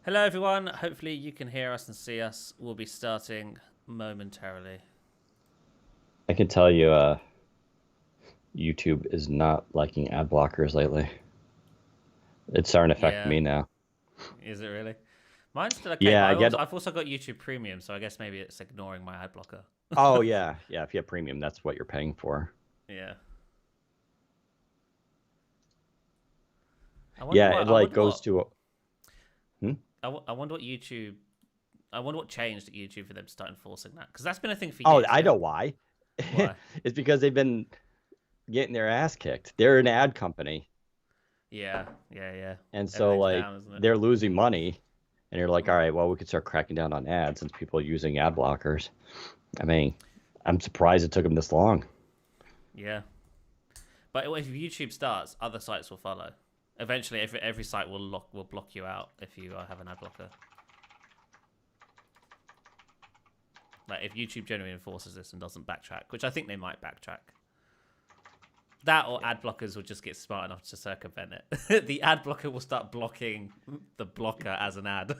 Hello, everyone. Hopefully, you can hear us and see us. We'll be starting momentarily. I can tell you, YouTube is not liking ad blockers lately. It's starting to affect Yeah, me now. is it really? Mine's still okay, but Yeah, I get. I've also got YouTube Premium, so I guess maybe it's ignoring my ad blocker. Oh yeah, yeah. If you have premium, that's what you're paying for. Yeah. I wonder Yeah, what. it I like wonder goes what. to. Hmm? I wonder what YouTube. I wonder what changed at YouTube for them to start enforcing that, because that's been a thing for Oh, years. I They know why. Why? It's because they've been getting their ass kicked. They're an ad company, Yeah, yeah, yeah. and so Everything's like down, isn't it? they're losing money, and you're like, all right, well, we could start cracking down on ads since people are using ad blockers. I mean, I'm surprised it took them this long. Yeah. But if YouTube starts, other sites will follow. Eventually, every site will block you out if you have an ad blocker. Like if YouTube generally enforces this and doesn't backtrack, which I think they might backtrack. That or ad blockers will just get smart enough to circumvent it. The ad blocker will start blocking the blocker as an ad.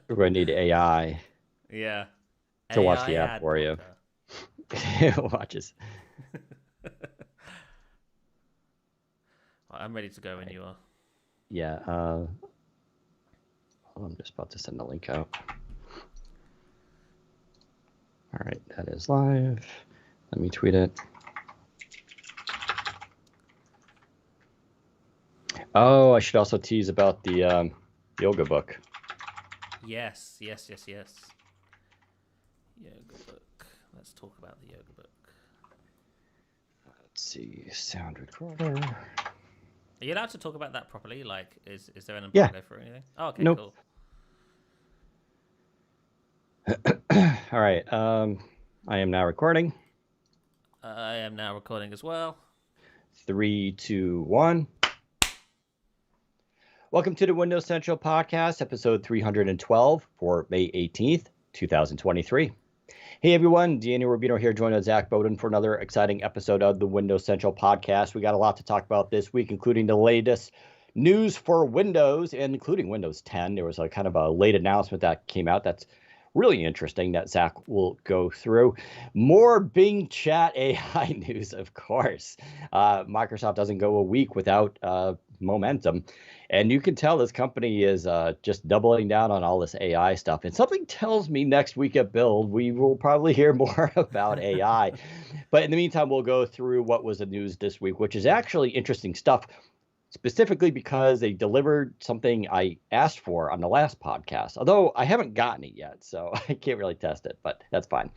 We're going to need AI Yeah. to watch AI the ad ad for you. blocker. Watches. I'm ready to go when you are. Yeah. I'm just about to send the link out. All right, that is live. Let me tweet it. Oh, I should also tease about the yoga book. Yes. Yoga book. Let's talk about the yoga book. Let's see, sound recorder. Are you allowed to talk about that properly? Like, is there an Yeah. embargo for anything? Oh, okay, Nope. cool. All right. I am now recording. I am now recording as well. 3, 2, 1. Welcome to the Windows Central Podcast, episode 312 for May 18th, 2023. Hey everyone, Daniel Rubino here, joined by Zach Bowden for another exciting episode of the Windows Central Podcast. We got a lot to talk about this week, including the latest news for Windows, and including Windows 10. There was a kind of a late announcement that came out that's really interesting that Zach will go through. More Bing Chat AI news, of course. Microsoft doesn't go a week without momentum. And you can tell this company is just doubling down on all this AI stuff. And something tells me next week at Build, we will probably hear more about AI. But in the meantime, we'll go through what was the news this week, which is actually interesting stuff, specifically because they delivered something I asked for on the last podcast, although I haven't gotten it yet, so I can't really test it, but that's fine.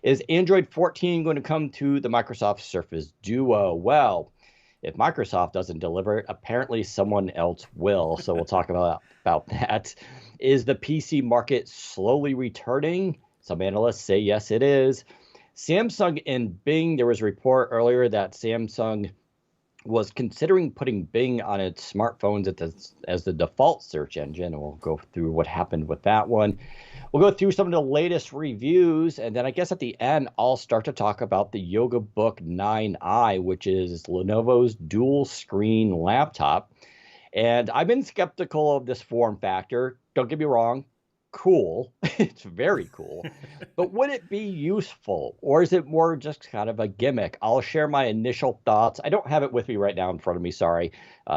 Is Android 14 going to come to the Microsoft Surface Duo? Well, if Microsoft doesn't deliver it, apparently someone else will. So we'll talk about that. Is the PC market slowly returning? Some analysts say yes, it is. Samsung and Bing, there was a report earlier that Samsung was considering putting Bing on its smartphones as the default search engine. And we'll go through what happened with that one. We'll go through some of the latest reviews, and then I guess at the end, I'll start to talk about the Yoga Book 9i, which is Lenovo's dual screen laptop. And I've been skeptical of this form factor. Don't get me wrong. Cool. It's very cool. But would it be useful, or is it more just kind of a gimmick? I'll share my initial thoughts. I don't have it with me right now in front of me, sorry.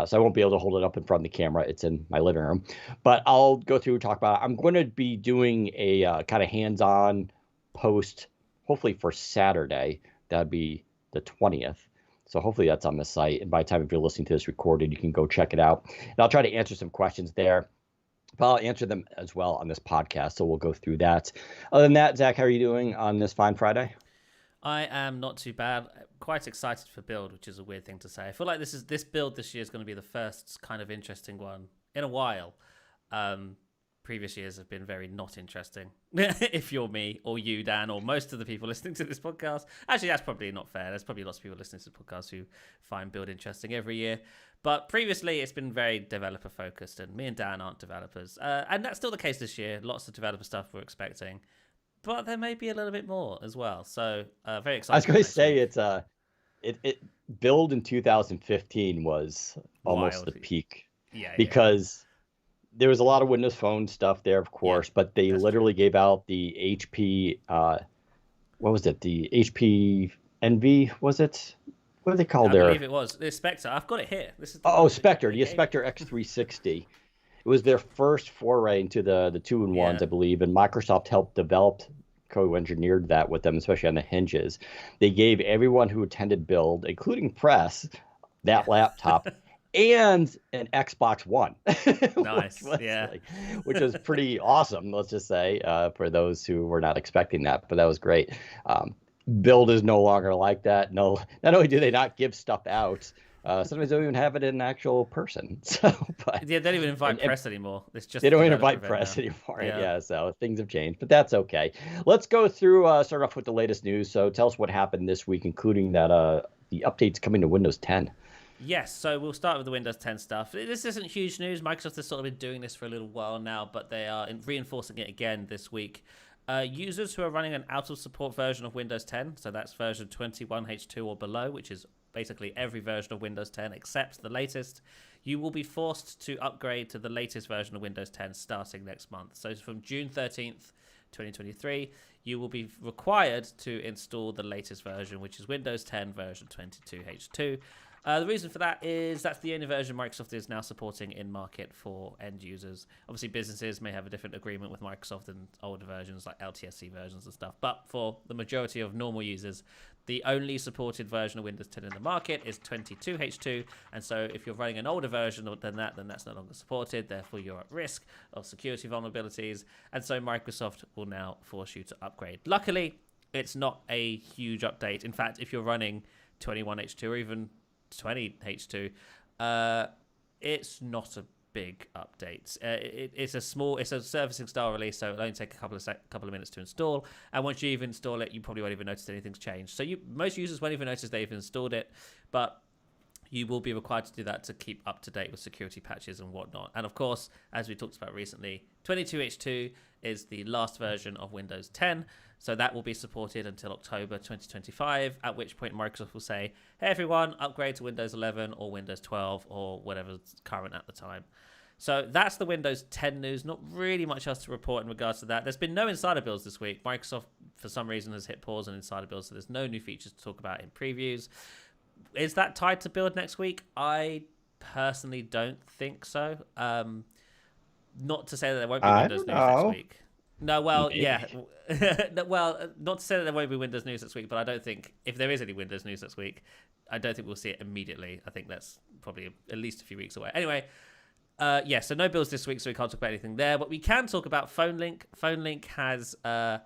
So I won't be able to hold it up in front of the camera. It's in my living room. But I'll go through and talk about it. I'm going to be doing a kind of hands-on post, hopefully for Saturday. That'd be the 20th. So hopefully that's on the site. And by the time if you're listening to this recorded, you can go check it out. And I'll try to answer some questions there. But I'll answer them as well on this podcast, so we'll go through that. Other than that, Zach, how are you doing on this fine Friday? I am not too bad. Quite excited for Build, which is a weird thing to say. I feel like this build this year is going to be the first kind of interesting one in a while. Previous years have been very not interesting. If you're me or you, Dan, or most of the people listening to this podcast. Actually, that's probably not fair. There's probably lots of people listening to the podcast who find Build interesting every year. But previously, it's been very developer focused, and me and Dan aren't developers. And that's still the case this year. Lots of developer stuff we're expecting. But there may be a little bit more as well. So very excited. I was going to say it Build in 2015 was almost Wild. the peak Yeah. because there was a lot of Windows Phone stuff there, of Yeah, course, but they that's true. literally gave out the HP, what was it? The HP Envy, was it? What do they call I believe their? it was the Spectre. I've got it here. This is the Oh, one that Spectre, they the gave. Spectre X360. It was their first foray into the two-in-ones, Yeah, I believe, and Microsoft helped develop, co-engineered that with them, especially on the hinges. They gave everyone who attended Build, including press, yeah. that laptop and an Xbox One, Nice. Yeah. which was pretty awesome. Let's just say for those who were not expecting that, but that was great. Build is no longer like that. No, not only do they not give stuff out, sometimes they don't even have it in actual person. So, but Yeah, they don't even invite and press anymore. It's just they the don't even developer invite event press now. anymore. Yeah. Yeah, so things have changed, but that's okay. Let's go through, start off with the latest news. So tell us what happened this week, including that the updates coming to Windows 10. Yes, so we'll start with the Windows 10 stuff. This isn't huge news. Microsoft has sort of been doing this for a little while now, but they are reinforcing it again this week. Users who are running an out of support version of Windows 10, so that's version 21H2 or below, which is basically every version of Windows 10 except the latest, you will be forced to upgrade to the latest version of Windows 10 starting next month. So from June 13th, 2023, you will be required to install the latest version, which is Windows 10 version 22H2. The reason for that is that's the only version Microsoft is now supporting in market for end users. Obviously, businesses may have a different agreement with Microsoft than older versions like LTSC versions and stuff. But for the majority of normal users, the only supported version of Windows 10 in the market is 22H2. And so if you're running an older version than that, then that's no longer supported. Therefore, you're at risk of security vulnerabilities. And so Microsoft will now force you to upgrade. Luckily, it's not a huge update. In fact, if you're running 21H2 or even 20H2, it's not a big update. It's a servicing style release, so it'll only take a couple of minutes to install. And once you even install it, you probably won't even notice anything's changed. So most users won't even notice they've installed it, but you will be required to do that to keep up to date with security patches and whatnot. And of course, as we talked about recently, 22H2 is the last version of Windows 10. So that will be supported until October 2025, at which point Microsoft will say, hey, everyone, upgrade to Windows 11 or Windows 12 or whatever's current at the time. So that's the Windows 10 news. Not really much else to report in regards to that. There's been no insider builds this week. Microsoft, for some reason, has hit pause on insider builds, so there's no new features to talk about in previews. Is that tied to build next week? I personally don't think so. Not to say that there won't be I Windows don't news next know. week. No, well, Maybe. yeah. Well, not to say that there won't be Windows news next week, but I don't think, if there is any Windows news next week, I don't think we'll see it immediately. I think that's probably at least a few weeks away. Anyway, so no builds this week, so we can't talk about anything there. But we can talk about PhoneLink. PhoneLink has rolled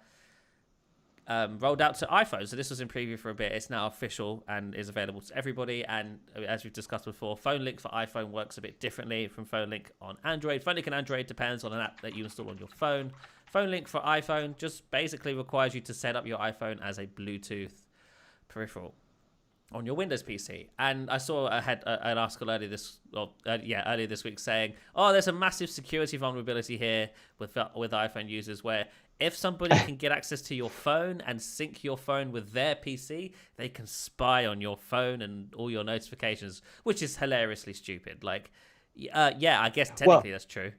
out to iPhone. So this was in preview for a bit. It's now official and is available to everybody. And as we've discussed before, PhoneLink for iPhone works a bit differently from PhoneLink on Android. PhoneLink on Android depends on an app that you install on your phone. PhoneLink for iPhone just basically requires you to set up your iPhone as a Bluetooth peripheral on your Windows PC. And I saw I had an article earlier this week saying, oh, there's a massive security vulnerability here with iPhone users where if somebody can get access to your phone and sync your phone with their PC, they can spy on your phone and all your notifications, which is hilariously stupid. Like, yeah, I guess technically that's true.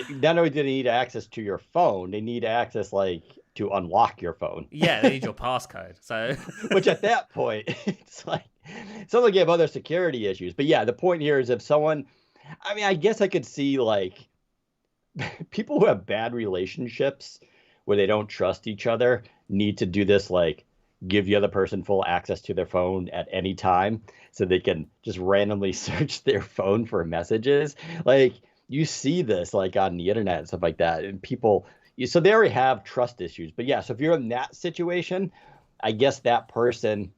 Not only do they need access to your phone, they need access to unlock your phone. Yeah, they need your passcode. So, which at that point, it's like some of them have other security issues. But yeah, the point here is if someone, I mean, I guess I could see people who have bad relationships where they don't trust each other need to do this, give the other person full access to their phone at any time so they can just randomly search their phone for messages. You see this on the internet and stuff like that, and people, so they already have trust issues. But yeah, so if you're in that situation, I guess that person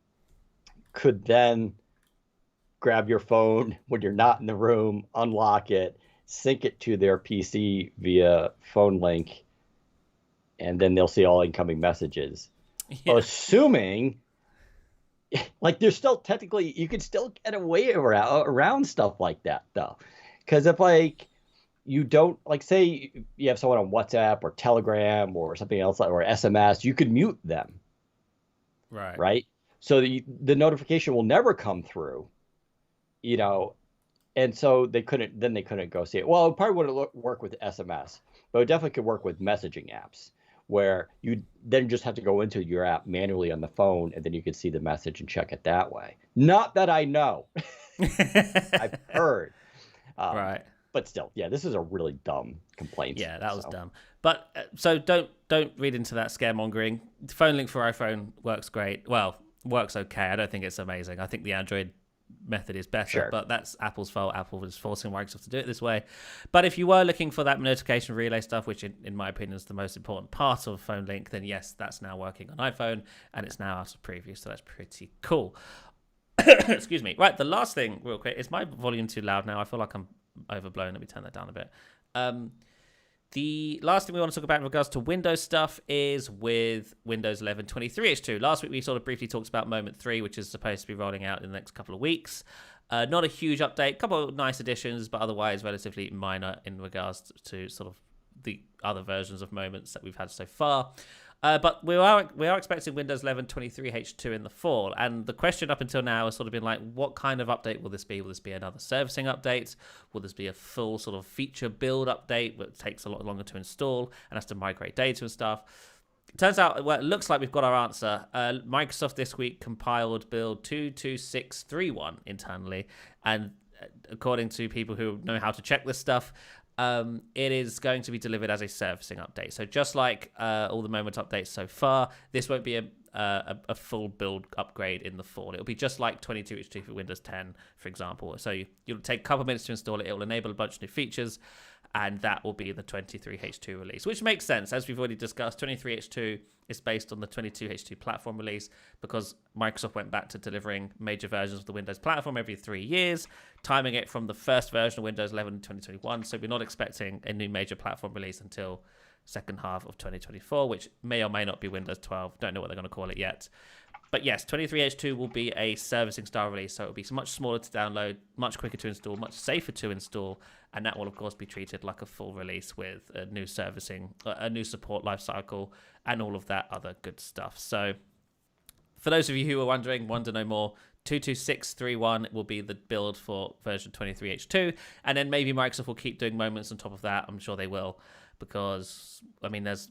could then grab your phone when you're not in the room, unlock it, sync it to their PC via PhoneLink, and then they'll see all incoming messages. Yeah. Assuming, there's still technically, you could still get away around stuff like that, though. Because if, you don't, say you have someone on WhatsApp or Telegram or something else, or SMS, you could mute them. Right? So the notification will never come through, And so they couldn't go see it. Well, it probably wouldn't work with SMS, but it definitely could work with messaging apps where you then just have to go into your app manually on the phone, and then you can see the message and check it that way. Not that I know. I've heard. Right. But still, yeah, this is a really dumb complaint. Yeah, that was dumb. But so don't read into that scaremongering. Phone link for iPhone works great. Well, works okay. I don't think it's amazing. I think the Android method is better, but that's Apple's fault. Apple was forcing Microsoft to do it this way. But if you were looking for that notification relay stuff, which in my opinion is the most important part of phone link, then yes, that's now working on iPhone and it's now out of preview, so that's pretty cool. Excuse me. Right, the last thing real quick, is my volume too loud now? I feel like I'm overblown. Let me turn that down a bit. The last thing we want to talk about in regards to Windows stuff is with Windows 11 23H2. Last week we sort of briefly talked about Moment 3, which is supposed to be rolling out in the next couple of weeks. Not a huge update, a couple of nice additions, but otherwise relatively minor in regards to sort of the other versions of Moments that we've had so far. But we are expecting Windows 11 23H2 in the fall, and the question up until now has sort of been like, what kind of update will this be? Will this be another servicing update? Will this be a full sort of feature build update that takes a lot longer to install and has to migrate data and stuff? It turns out, well, it looks like we've got our answer. Microsoft this week compiled build 22631 internally, and according to people who know how to check this stuff, it is going to be delivered as a servicing update. So just like all the Moment updates so far, this won't be a full build upgrade in the fall. It'll be just like 22H2 for Windows 10, for example. So you'll take a couple of minutes to install it. It will enable a bunch of new features, and that will be the 23H2 release, which makes sense. As we've already discussed, 23H2 is based on the 22H2 platform release because Microsoft went back to delivering major versions of the Windows platform every 3 years, timing it from the first version of Windows 11 in 2021. So we're not expecting a new major platform release until second half of 2024, which may or may not be Windows 12. Don't know what they're going to call it yet. But yes, 23H2 will be a servicing style release, so it'll be much smaller to download, much quicker to install, much safer to install, and that will of course be treated like a full release with a new servicing, a new support lifecycle, and all of that other good stuff. So for those of you who are want to know more, 22631 will be the build for version 23H2, and then maybe Microsoft will keep doing Moments on top of that. I'm sure they will, because I mean there's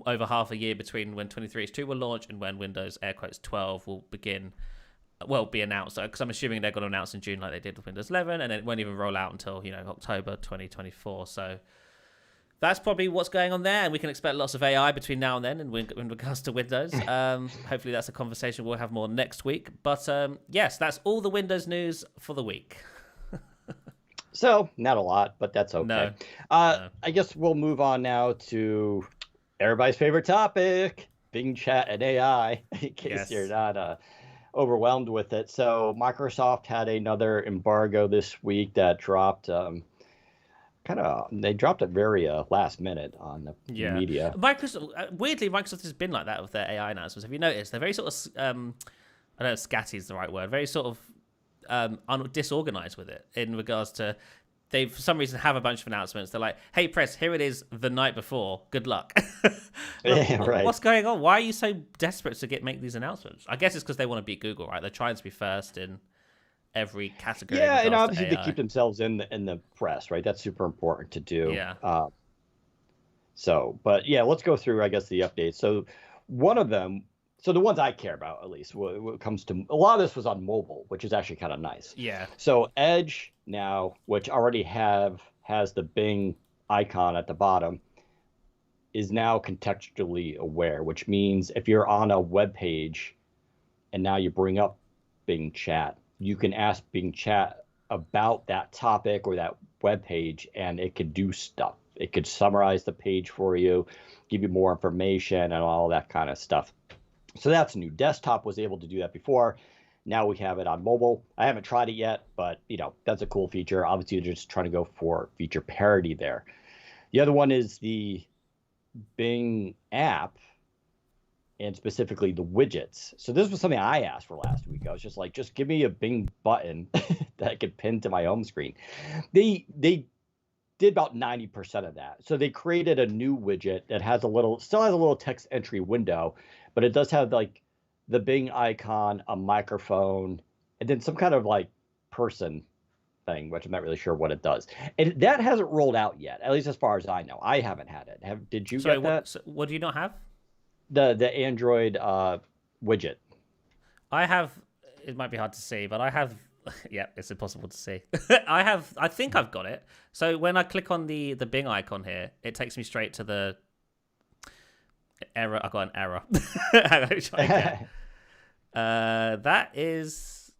over half a year between when 23H2 will launch and when Windows air quotes 12 will be announced, because I'm assuming they're going to announce in June like they did with Windows 11, and it won't even roll out until October 2024. So that's probably what's going on there, and we can expect lots of AI between now and then in regards to Windows. Hopefully that's a conversation we'll have more next week, but yes, that's all the Windows news for the week. So, not a lot, but that's okay. No. I guess we'll move on now to everybody's favorite topic, Bing Chat and AI, in case you're not overwhelmed with it. So, Microsoft had another embargo this week that dropped. They dropped it very last minute on the media. Weirdly, Microsoft has been like that with their AI announcements. Have you noticed? They're very sort of, I don't know if scatty is the right word, very sort of disorganized with it in regards to they for some reason have a bunch of announcements. They're like, hey press, here it is the night before, good luck. Right. What's going on? Why are you so desperate to make these announcements? I guess it's because they want to beat Google, right? They're trying to be first in every category. And obviously they keep themselves in the press, right? That's super important to do. But let's go through, I guess, the updates. So one of them, so the ones I care about, at least, when it comes to a lot of this was on mobile, which is actually kind of nice. Yeah. So Edge now, which already has the Bing icon at the bottom, is now contextually aware, which means if you're on a web page and now you bring up Bing Chat, you can ask Bing Chat about that topic or that web page, and it could do stuff. It could summarize the page for you, give you more information, and all that kind of stuff. So that's new. Desktop was able to do that before. Now we have it on mobile. I haven't tried it yet, but that's a cool feature. Obviously, you're just trying to go for feature parity there. The other one is the Bing app, and specifically the widgets. So this was something I asked for last week. I was just like, just give me a Bing button that I could pin to my home screen. They did about 90% of that. So they created a new widget that still has a little text entry window, but it does have like the Bing icon, a microphone, and then some kind of like person thing, which I'm not really sure what it does. And that hasn't rolled out yet, at least as far as I know. I haven't had it. Did you Sorry, get that? what do you not have? The Android widget. I have. It might be hard to see, but I have. Yeah, it's impossible to see. I think I've got it. So when I click on the Bing icon here, it takes me straight to the error. I got an error. Hang on, let me try again. That is.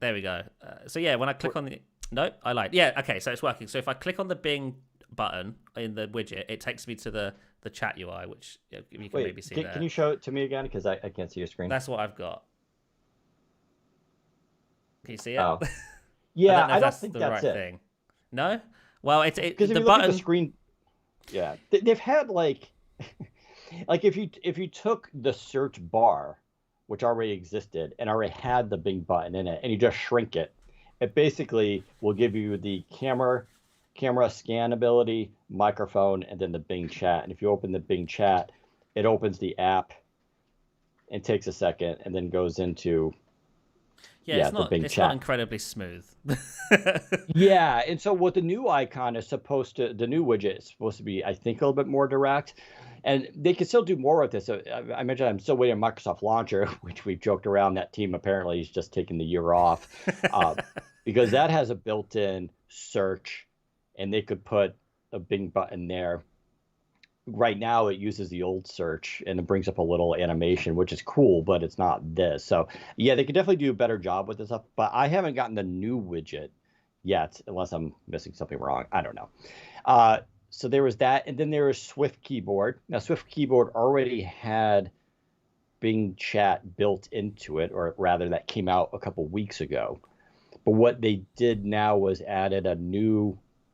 There we go. So yeah, when I click on the. No, I lied. Yeah, okay, so it's working. So if I click on the Bing button in the widget, it takes me to the chat UI, which you can maybe see there. Can you show it to me again? Because I can't see your screen. That's what I've got. Can you see it? Oh. Yeah, I don't think the that's right it. thing. No? Well, it's because if the you button. look at the screen, yeah, they've had like if you took the search bar, which already existed and already had the Bing button in it, and you just shrink it, it basically will give you the camera scan ability, microphone, and then the Bing chat. And if you open the Bing chat, it opens the app and takes a second and then goes into it's the Bing it's chat. not incredibly smooth. Yeah, and so what the new icon is supposed to, the new widget is supposed to be, I think, a little bit more direct. And they can still do more with this. So I mentioned I'm still waiting on Microsoft Launcher, which we've joked around. That team apparently is just taking the year off because that has a built-in search, and they could put a Bing button there. Right now, it uses the old search, and it brings up a little animation, which is cool, but it's not this. So yeah, they could definitely do a better job with this stuff. But I haven't gotten the new widget yet, unless I'm missing something wrong. I don't know. So there was that, and then there was Swift Keyboard. Now, Swift Keyboard already had Bing Chat built into it, or rather, that came out a couple weeks ago. But what they did now was added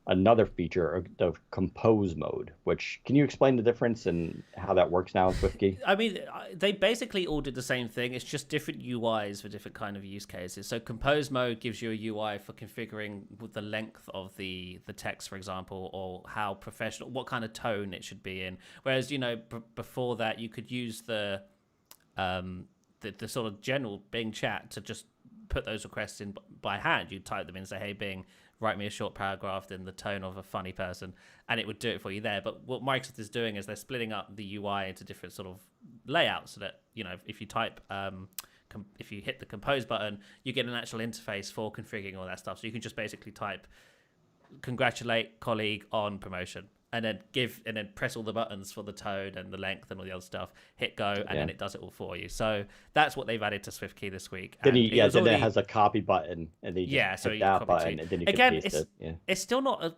another feature, the compose mode. Which, can you explain the difference and how that works now in SwiftKey? I mean, they basically all did the same thing. It's just different UIs for different kind of use cases. So compose mode gives you a UI for configuring the length of the text, for example, or how professional, what kind of tone it should be in. Whereas, before that, you could use the sort of general Bing chat to just put those requests in by hand. You type them in and say, hey, Bing, write me a short paragraph in the tone of a funny person, and it would do it for you there. But what Microsoft is doing is they're splitting up the UI into different sort of layouts so that, if you type, if you hit the compose button, you get an actual interface for configuring all that stuff. So you can just basically type, congratulate colleague on promotion, and then press all the buttons for the tone and the length and all the other stuff, hit go, and then it does it all for you. So that's what they've added to SwiftKey this week. Then it has a copy button, and they just so hit you that button, and then you can paste it. Yeah. It's still not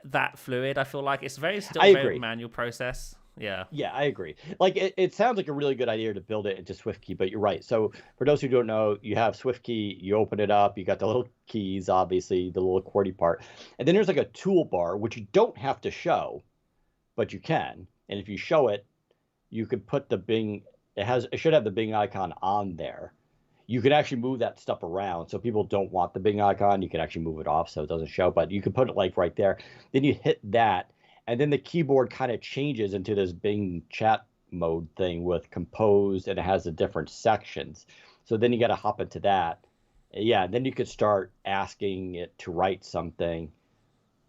that fluid. I feel like it's a I very agree. manual process. Yeah. Yeah, I agree. Like it sounds like a really good idea to build it into SwiftKey, but you're right. So for those who don't know, you have SwiftKey, you open it up, you got the little keys, obviously, the little QWERTY part. And then there's like a toolbar, which you don't have to show, but you can. And if you show it, you could put the Bing, it should have the Bing icon on there. You can actually move that stuff around. So if people don't want the Bing icon, you can actually move it off so it doesn't show, but you can put it like right there. Then you hit that, and then the keyboard kind of changes into this Bing chat mode thing with compose, and it has the different sections. So then you got to hop into that. Yeah, then you could start asking it to write something.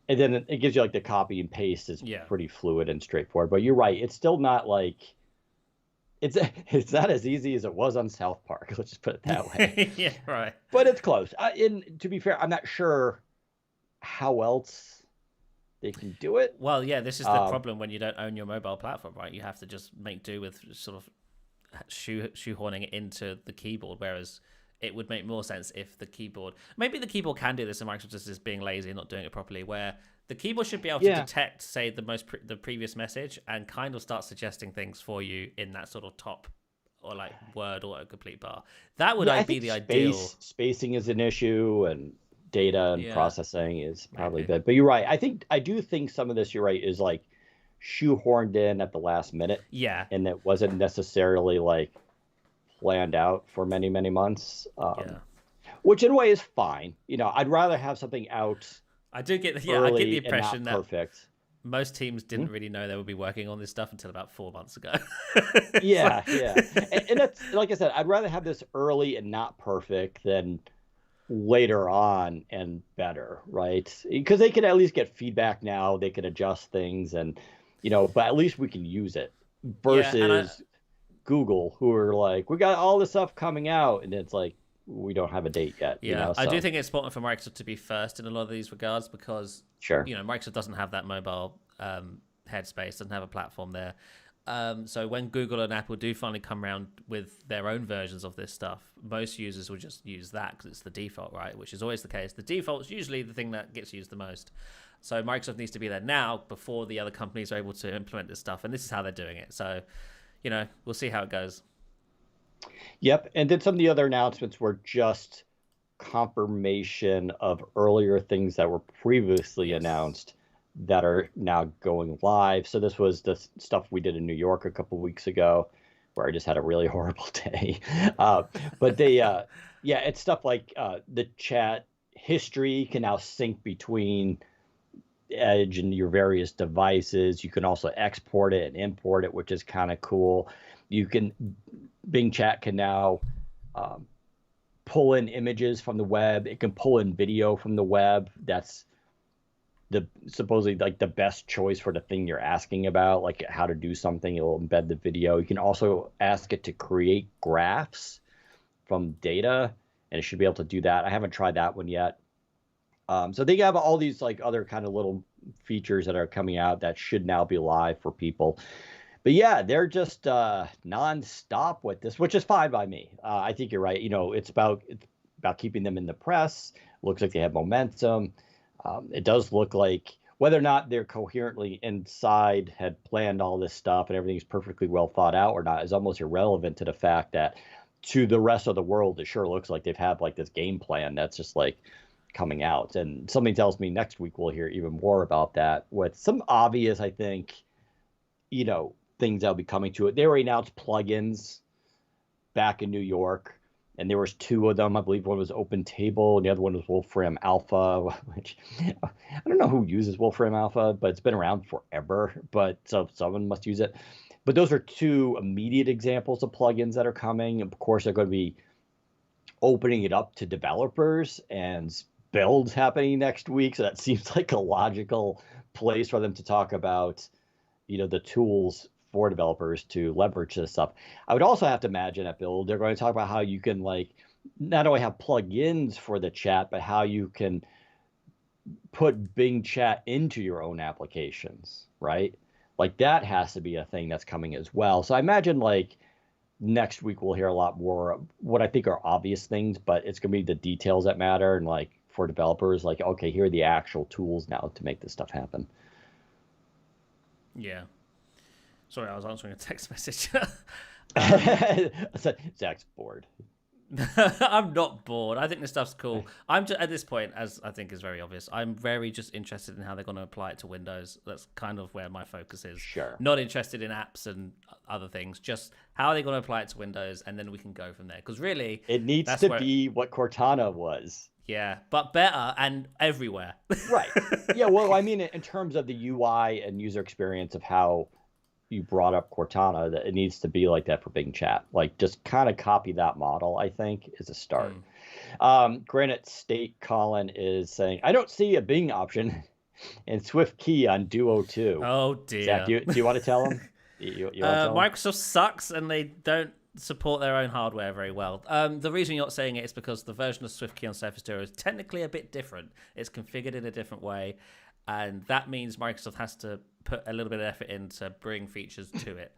And then it gives you like the copy and paste is pretty fluid and straightforward. But you're right. It's still not like, it's not as easy as it was on South Park. Let's just put it that way. Yeah, right. But it's close. And to be fair, I'm not sure how else they can do it. Well, yeah, this is the problem when you don't own your mobile platform, right? You have to just make do with sort of shoehorning it into the keyboard, whereas it would make more sense if maybe the keyboard can do this, and Microsoft is just being lazy and not doing it properly, where the keyboard should be able to detect, say, the previous message and kind of start suggesting things for you in that sort of top or like word autocomplete bar. That would be the ideal. Spacing is an issue, and data and processing is probably good. But you're right. I do think some of this, you're right, is like shoehorned in at the last minute. Yeah. And it wasn't necessarily like planned out for many, many months. Which in a way is fine. I'd rather have something out. I get the impression that perfect. Most teams didn't really know they would be working on this stuff until about 4 months ago. Yeah. And that's, like I said, I'd rather have this early and not perfect than later on and better, right? Because they can at least get feedback now, they can adjust things, and but at least we can use it Yeah, and versus Google, who are like, we got all this stuff coming out, and it's like we don't have a date yet, I do So think it's important for Microsoft to be first in a lot of these regards because sure. Microsoft doesn't have that mobile headspace, doesn't have a platform there. So when Google and Apple do finally come around with their own versions of this stuff, most users will just use that because it's the default, right? Which is always the case. The default is usually the thing that gets used the most. So Microsoft needs to be there now before the other companies are able to implement this stuff, and this is how they're doing it. So, we'll see how it goes. Yep. And then some of the other announcements were just confirmation of earlier things that were previously announced that are now going live. So this was the stuff we did in New York a couple of weeks ago, where I just had a really horrible day. But it's stuff like the chat history can now sync between Edge and your various devices. You can also export it and import it, which is kind of cool. Bing Chat can now pull in images from the web. It can pull in video from the web. That's supposedly like the best choice for the thing you're asking about, like how to do something. It'll embed the video. You can also ask it to create graphs from data, and it should be able to do that. I haven't tried that one yet. So they have all these like other kind of little features that are coming out that should now be live for people. But yeah, they're just nonstop with this, which is fine by me. I think you're right. It's about keeping them in the press. Looks like they have momentum. It does look like whether or not they're coherently inside had planned all this stuff and everything's perfectly well thought out or not is almost irrelevant to the fact that to the rest of the world, it sure looks like they've had like this game plan that's just like coming out. And something tells me next week we'll hear even more about that with some obvious, I think, things that'll be coming to it. They already announced plugins back in New York, and there was two of them. I believe one was Open Table, and the other one was Wolfram Alpha, which I don't know who uses Wolfram Alpha, but it's been around forever. But so someone must use it. But those are two immediate examples of plugins that are coming. Of course, they're going to be opening it up to developers and builds happening next week. So that seems like a logical place for them to talk about, the tools for developers to leverage this stuff. I would also have to imagine at Build, they're going to talk about how you can like not only have plugins for the chat, but how you can put Bing Chat into your own applications, right? Like that has to be a thing that's coming as well. So I imagine like next week we'll hear a lot more of what I think are obvious things, but it's going to be the details that matter. And like for developers, like, okay, here are the actual tools now to make this stuff happen. Yeah. Sorry, I was answering a text message. Zach's bored. I'm not bored. I think this stuff's cool. I'm just, at this point, as I think is very obvious, I'm very just interested in how they're going to apply it to Windows. That's kind of where my focus is. Sure. Not interested in apps and other things. Just how are they going to apply it to Windows, and then we can go from there. Because really, it needs to be what Cortana was. Yeah, but better and everywhere. Right. Yeah. Well, I mean, in terms of the UI and user experience of how you brought up Cortana, that it needs to be like that for Bing Chat. Like just kind of copy that model, I think, is a start. Granite State Colin is saying, I don't see a Bing option in Swift Key on Duo 2. Oh, dear. Zach, do you want to tell him? You want to tell him? Microsoft sucks and they don't support their own hardware very well. The reason you're not saying it is because the version of SwiftKey on Surface Duo is technically a bit different. It's configured in a different way, and that means Microsoft has to put a little bit of effort in to bring features to it.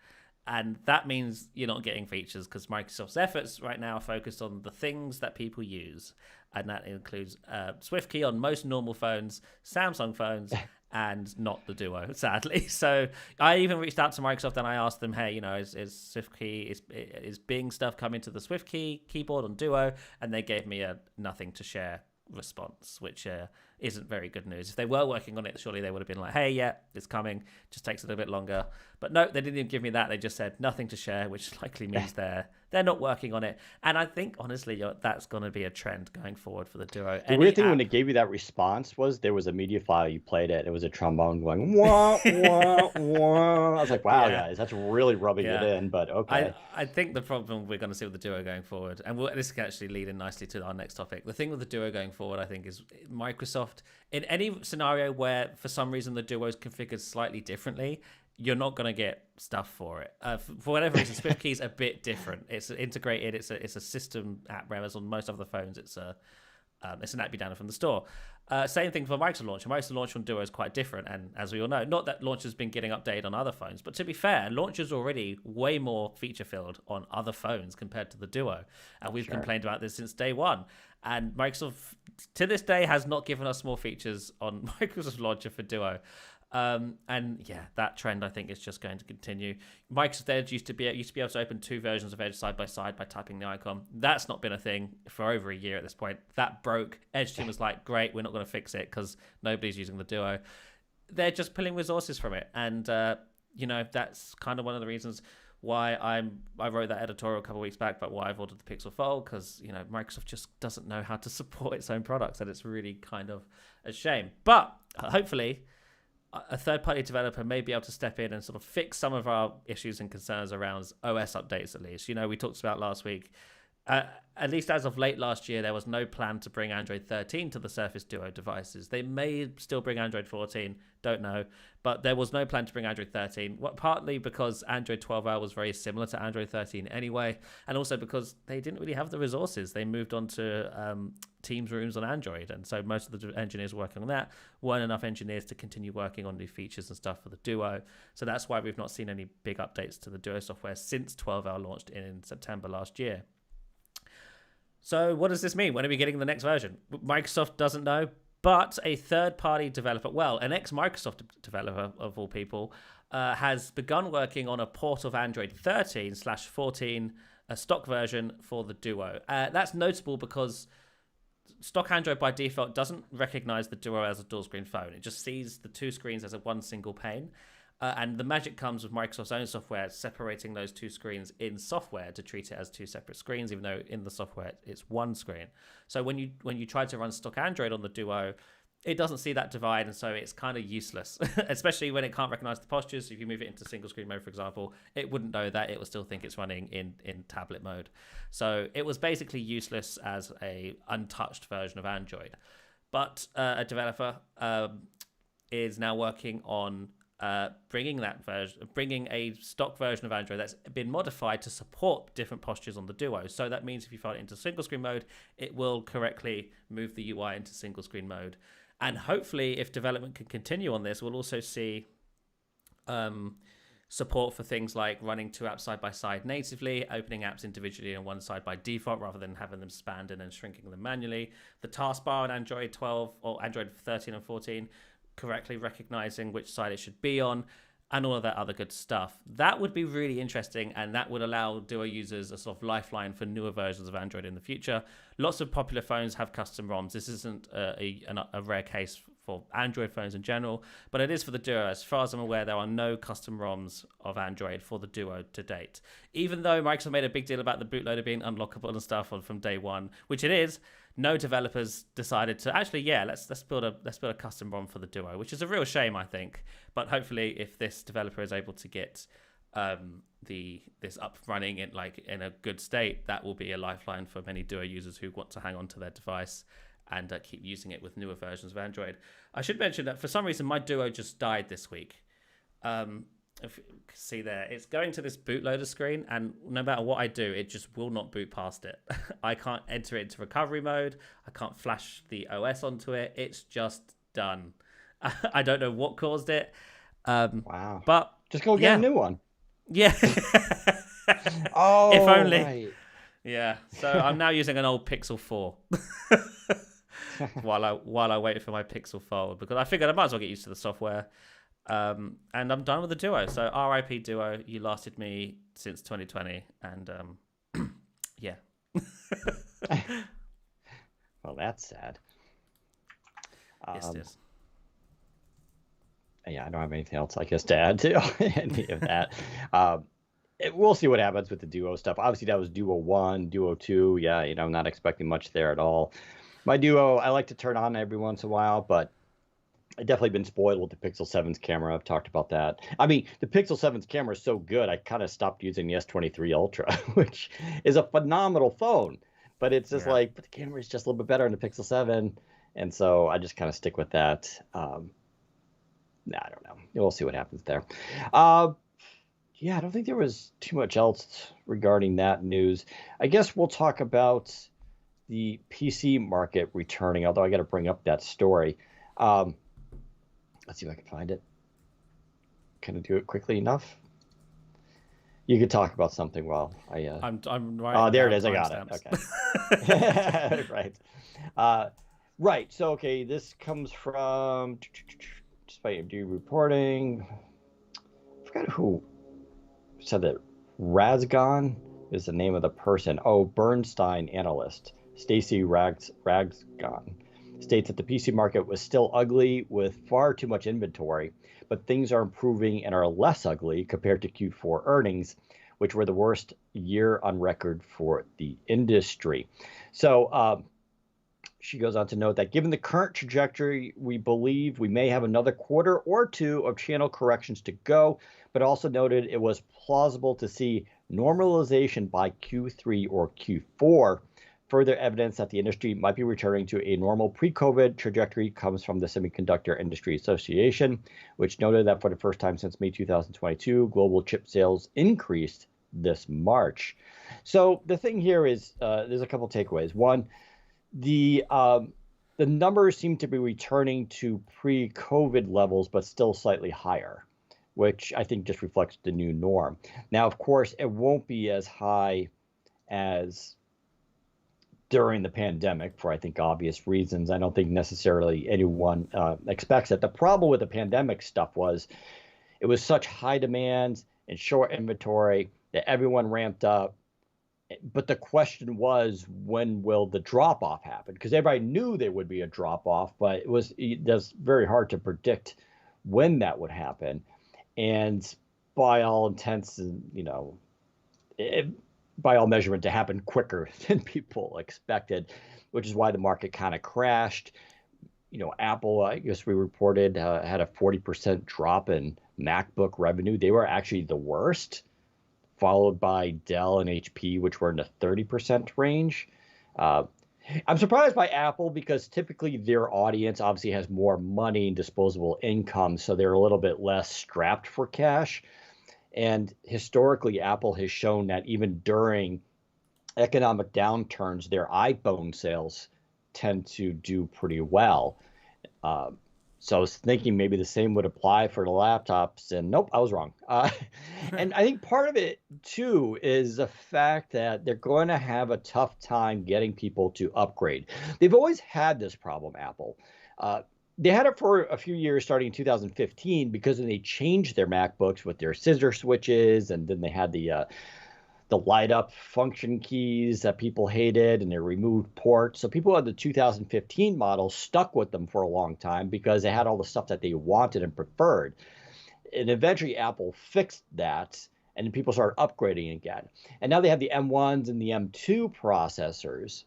And that means you're not getting features because Microsoft's efforts right now are focused on the things that people use. And that includes SwiftKey on most normal phones, Samsung phones, and not the Duo, sadly. So I even reached out to Microsoft and I asked them, hey, is SwiftKey, is Bing stuff coming to the SwiftKey keyboard on Duo? And they gave me a nothing to share response, which isn't very good news. If they were working on it, surely they would have been like, hey, yeah, it's coming, just takes a little bit longer. But no, they didn't even give me that. They just said nothing to share, which likely means they're not working on it. And I think, honestly, that's going to be a trend going forward for the Duo. The weird thing when it gave you that response was there was a media file, you played it, and it was a trombone going, wah, wah, wah. I was like, wow, guys, that's really rubbing it in, but okay. I think the problem we're going to see with the Duo going forward, and this can actually lead in nicely to our next topic. The thing with the Duo going forward, I think, is Microsoft, in any scenario where for some reason the Duo is configured slightly differently, you're not going to get stuff for it. For whatever reason, SwiftKey's a bit different. It's integrated. It's a system app, whereas on most other phones, it's an app you download from the store. Same thing for Microsoft Launcher. Microsoft Launcher on Duo is quite different, and as we all know, not that Launcher's been getting updated on other phones, but to be fair, Launcher's already way more feature-filled on other phones compared to the Duo, and we've complained about this since day one. And Microsoft, to this day, has not given us more features on Microsoft Launcher for Duo. And yeah, that trend I think is just going to continue. Microsoft Edge used to be able to open two versions of Edge side by side by typing the icon. That's not been a thing for over a year at this point. That broke. Edge team was like, great, we're not going to fix it because nobody's using the Duo. They're just pulling resources from it, and that's kind of one of the reasons why I wrote that editorial a couple of weeks back, but why I've ordered the Pixel Fold, because Microsoft just doesn't know how to support its own products, and it's really kind of a shame. But hopefully a third-party developer may be able to step in and sort of fix some of our issues and concerns around OS updates, at least. We talked about last week, at least as of late last year, there was no plan to bring Android 13 to the Surface Duo devices. They may still bring Android 14, don't know, but there was no plan to bring Android 13, partly because Android 12L was very similar to Android 13 anyway, and also because they didn't really have the resources. They moved on to Teams rooms on Android, and so most of the engineers working on that weren't enough engineers to continue working on new features and stuff for the Duo. So that's why we've not seen any big updates to the Duo software since 12L launched in September last year. So what does this mean? When are we getting the next version? Microsoft doesn't know, but a third-party developer, an ex-Microsoft developer of all people, has begun working on a port of Android 13/14, a stock version for the Duo. That's notable because stock Android by default doesn't recognize the Duo as a dual-screen phone. It just sees the two screens as one single pane. And the magic comes with Microsoft's own software separating those two screens in software to treat it as two separate screens, even though in the software it's one screen. So when you try to run stock Android on the Duo, it doesn't see that divide, and so it's kind of useless, especially when it can't recognize the postures. If you move it into single screen mode, for example, it wouldn't know that. It will still think it's running in tablet mode. So it was basically useless as a untouched version of Android. But a developer is now working on bringing a stock version of Android that's been modified to support different postures on the Duo. So that means if you file it into single screen mode, it will correctly move the UI into single screen mode. And hopefully, if development can continue on this, we'll also see support for things like running two apps side by side natively, opening apps individually on one side by default rather than having them spanned in and shrinking them manually. The taskbar on Android 12 or Android 13 and 14 correctly recognizing which side it should be on, and all of that other good stuff. That would be really interesting, and that would allow Duo users a sort of lifeline for newer versions of Android in the future. Lots of popular phones have custom ROMs. This isn't a rare case for Android phones in general, but it is for the Duo. As far as I'm aware, there are no custom ROMs of Android for the Duo to date. Even though Microsoft made a big deal about the bootloader being unlockable and stuff from day one, which it is, no developers decided to actually, let's build a custom ROM for the Duo, which is a real shame, I think. But hopefully, if this developer is able to get this up running in a good state, that will be a lifeline for many Duo users who want to hang on to their device and keep using it with newer versions of Android. I should mention that for some reason my Duo just died this week. If you can see there, it's going to this bootloader screen, and no matter what I do, it just will not boot past it. I can't enter it into recovery mode. I can't flash the OS onto it. It's just done. I don't know what caused it. Wow. But just go get a new one. Yeah. Oh, if only. Right. Yeah. So I'm now using an old Pixel 4 while I wait for my Pixel Fold, because I figured I might as well get used to the software. And I'm done with the Duo. So RIP Duo, you lasted me since 2020, and yeah. Well, that's sad. Yes, it is. Yeah, I don't have anything else, I guess, to add to any of that. We'll see what happens with the Duo stuff. Obviously, that was Duo 1, Duo 2. Yeah, I'm not expecting much there at all. My Duo, I like to turn on every once in a while, but I've definitely been spoiled with the Pixel 7's camera. I've talked about that. I mean, the Pixel 7's camera is so good, I kind of stopped using the S23 Ultra, which is a phenomenal phone. But it's just but the camera is just a little bit better on the Pixel 7. And so I just kind of stick with that. I don't know. We'll see what happens there. Yeah, I don't think there was too much else regarding that news. I guess we'll talk about the PC market returning, although I got to bring up that story. Let's see if I can find it. Can I do it quickly enough? You could talk about something while I'm right. Oh, there it is. I got it. Okay. Right. Right. So, okay, this comes from Despite due reporting. I forgot who said that. Razgon is the name of the person. Oh, Bernstein analyst Stacy Razgon states that the PC market was still ugly with far too much inventory, but things are improving and are less ugly compared to Q4 earnings, which were the worst year on record for the industry. So she goes on to note that given the current trajectory, we believe we may have another quarter or two of channel corrections to go, but also noted it was plausible to see normalization by Q3 or Q4. Further evidence that the industry might be returning to a normal pre-COVID trajectory comes from the Semiconductor Industry Association, which noted that for the first time since May 2022, global chip sales increased this March. So the thing here is there's a couple takeaways. One, the numbers seem to be returning to pre-COVID levels, but still slightly higher, which I think just reflects the new norm. Now, of course, it won't be as high as during the pandemic for, I think, obvious reasons. I don't think necessarily anyone expects it. The problem with the pandemic stuff was it was such high demand and short inventory that everyone ramped up. But the question was, when will the drop off happen? Because everybody knew there would be a drop off, but that's very hard to predict when that would happen. And by all intents, by all measurement, to happen quicker than people expected, which is why the market kind of crashed. Apple, I guess we reported, had a 40% drop in MacBook revenue. They were actually the worst, followed by Dell and HP, which were in the 30% range. I'm surprised by Apple because typically their audience obviously has more money and disposable income, so they're a little bit less strapped for cash. And historically, Apple has shown that even during economic downturns, their iPhone sales tend to do pretty well. So I was thinking maybe the same would apply for the laptops, and nope, I was wrong. And I think part of it, too, is the fact that they're going to have a tough time getting people to upgrade. They've always had this problem, Apple. They had it for a few years starting in 2015 because then they changed their MacBooks with their scissor switches, and then they had the light up function keys that people hated, and they removed ports. So people had the 2015 model stuck with them for a long time because they had all the stuff that they wanted and preferred. And eventually Apple fixed that, and people started upgrading again. And now they have the M1s and the M2 processors,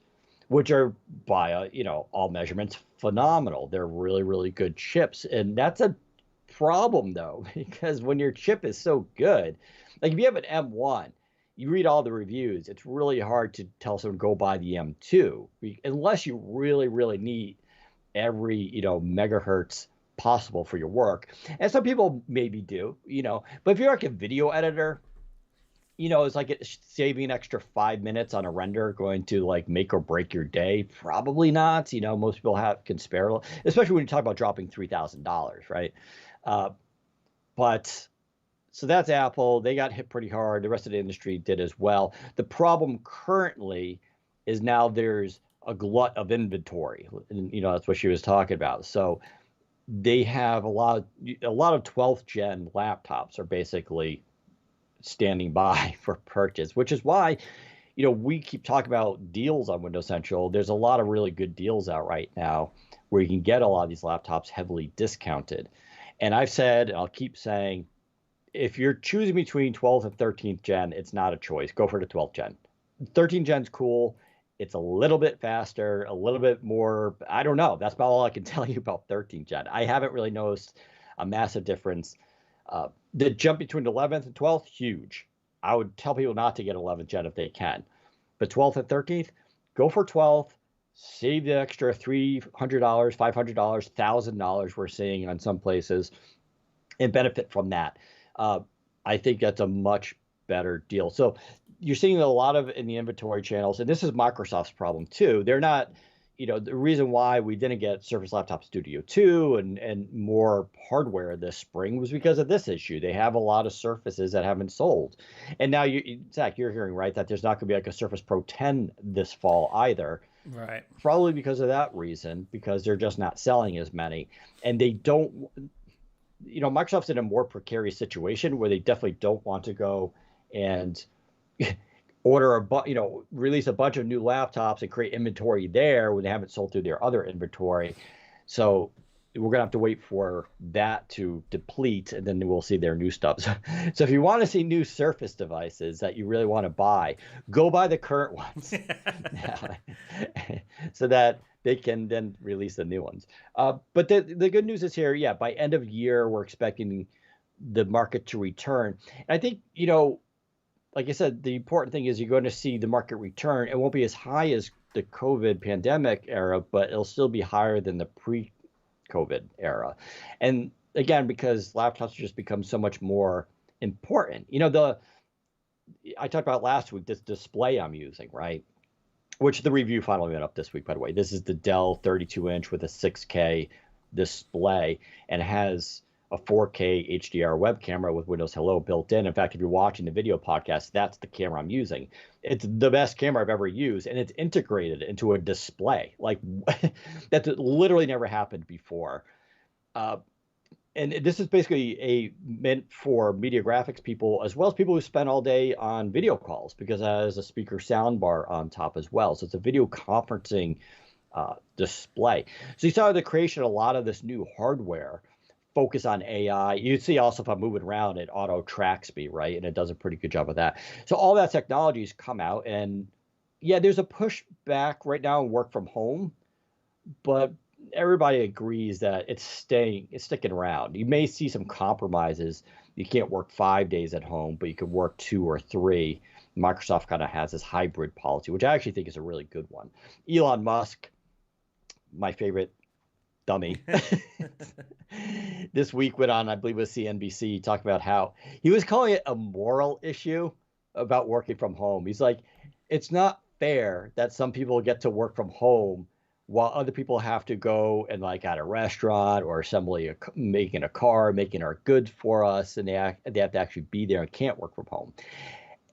which are by all measurements phenomenal. They're really, really good chips. And that's a problem though, because when your chip is so good, like if you have an M1, you read all the reviews, it's really hard to tell someone go buy the M2 unless you really, really need every, megahertz possible for your work. And some people maybe do, but if you're like a video editor, it's like saving an extra 5 minutes on a render going to like make or break your day. Probably not. Most people can spare, especially when you talk about dropping $3,000, right? But so that's Apple. They got hit pretty hard. The rest of the industry did as well. The problem currently is now there's a glut of inventory. And, that's what she was talking about. So they have a lot of 12th gen laptops are basically standing by for purchase, which is why, we keep talking about deals on Windows Central. There's a lot of really good deals out right now where you can get a lot of these laptops heavily discounted. And I've said, and I'll keep saying, if you're choosing between 12th and 13th gen, it's not a choice. Go for the 12th gen. 13th gen's cool. It's a little bit faster, a little bit more. I don't know. That's about all I can tell you about 13th gen. I haven't really noticed a massive difference. The jump between 11th and 12th, huge. I would tell people not to get 11th gen if they can. But 12th and 13th, go for 12th. Save the extra $300, $500, $1,000 we're seeing on some places and benefit from that. I think that's a much better deal. So you're seeing a lot of in the inventory channels, and this is Microsoft's problem too. They're not, the reason why we didn't get Surface Laptop Studio 2 and more hardware this spring was because of this issue. They have a lot of Surfaces that haven't sold. And now, Zach, you're hearing, right, that there's not going to be like a Surface Pro 10 this fall either. Right. Probably because of that reason, because they're just not selling as many. And they don't, Microsoft's in a more precarious situation where they definitely don't want to go and order release a bunch of new laptops and create inventory there when they haven't sold through their other inventory. So we're going to have to wait for that to deplete, and then we'll see their new stuff. So if you want to see new Surface devices that you really want to buy, go buy the current ones so that they can then release the new ones. But the good news is here, by end of year, we're expecting the market to return. And I think, like I said, the important thing is you're going to see the market return. It won't be as high as the COVID pandemic era, but it'll still be higher than the pre-COVID era. And again, because laptops just become so much more important. I talked about last week, this display I'm using, right? Which the review finally went up this week, by the way. This is the Dell 32-inch with a 6K display, and it has a 4K HDR web camera with Windows Hello built in. In fact, if you're watching the video podcast, that's the camera I'm using. It's the best camera I've ever used, and it's integrated into a display. Like, that's literally never happened before. And this is basically meant for media graphics people, as well as people who spend all day on video calls, because it has a speaker soundbar on top as well. So it's a video conferencing display. So you saw the creation of a lot of this new hardware focus on AI. You see also if I'm moving around, it auto tracks me, right? And it does a pretty good job of that. So all that technology's come out, and there's a push back right now in work from home, but everybody agrees that it's sticking around. You may see some compromises. You can't work 5 days at home, but you can work 2 or 3. Microsoft kind of has this hybrid policy, which I actually think is a really good one. Elon Musk, my favorite dummy, this week went on, I believe it was CNBC, talked about how he was calling it a moral issue about working from home. He's like, it's not fair that some people get to work from home while other people have to go and like at a restaurant or making a car, making our goods for us, and they have to actually be there and can't work from home.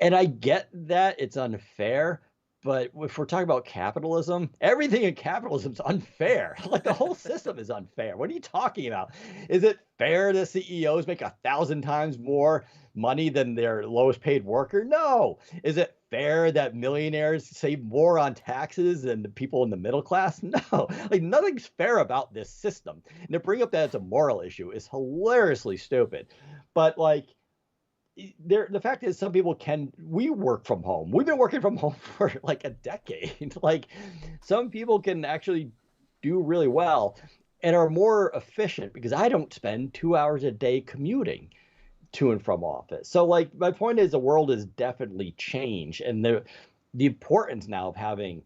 And I get that it's unfair, but if we're talking about capitalism, everything in capitalism is unfair. Like the whole system is unfair. What are you talking about? Is it fair that CEOs make 1,000 times more money than their lowest paid worker? No. Is it fair that millionaires save more on taxes than the people in the middle class? No. Like nothing's fair about this system. And to bring up that it's a moral issue is hilariously stupid. But like, the fact is, some people we work from home. We've been working from home for like a decade. Like some people can actually do really well and are more efficient because I don't spend 2 hours a day commuting to and from office. So like my point is the world has definitely changed, and the importance now of having,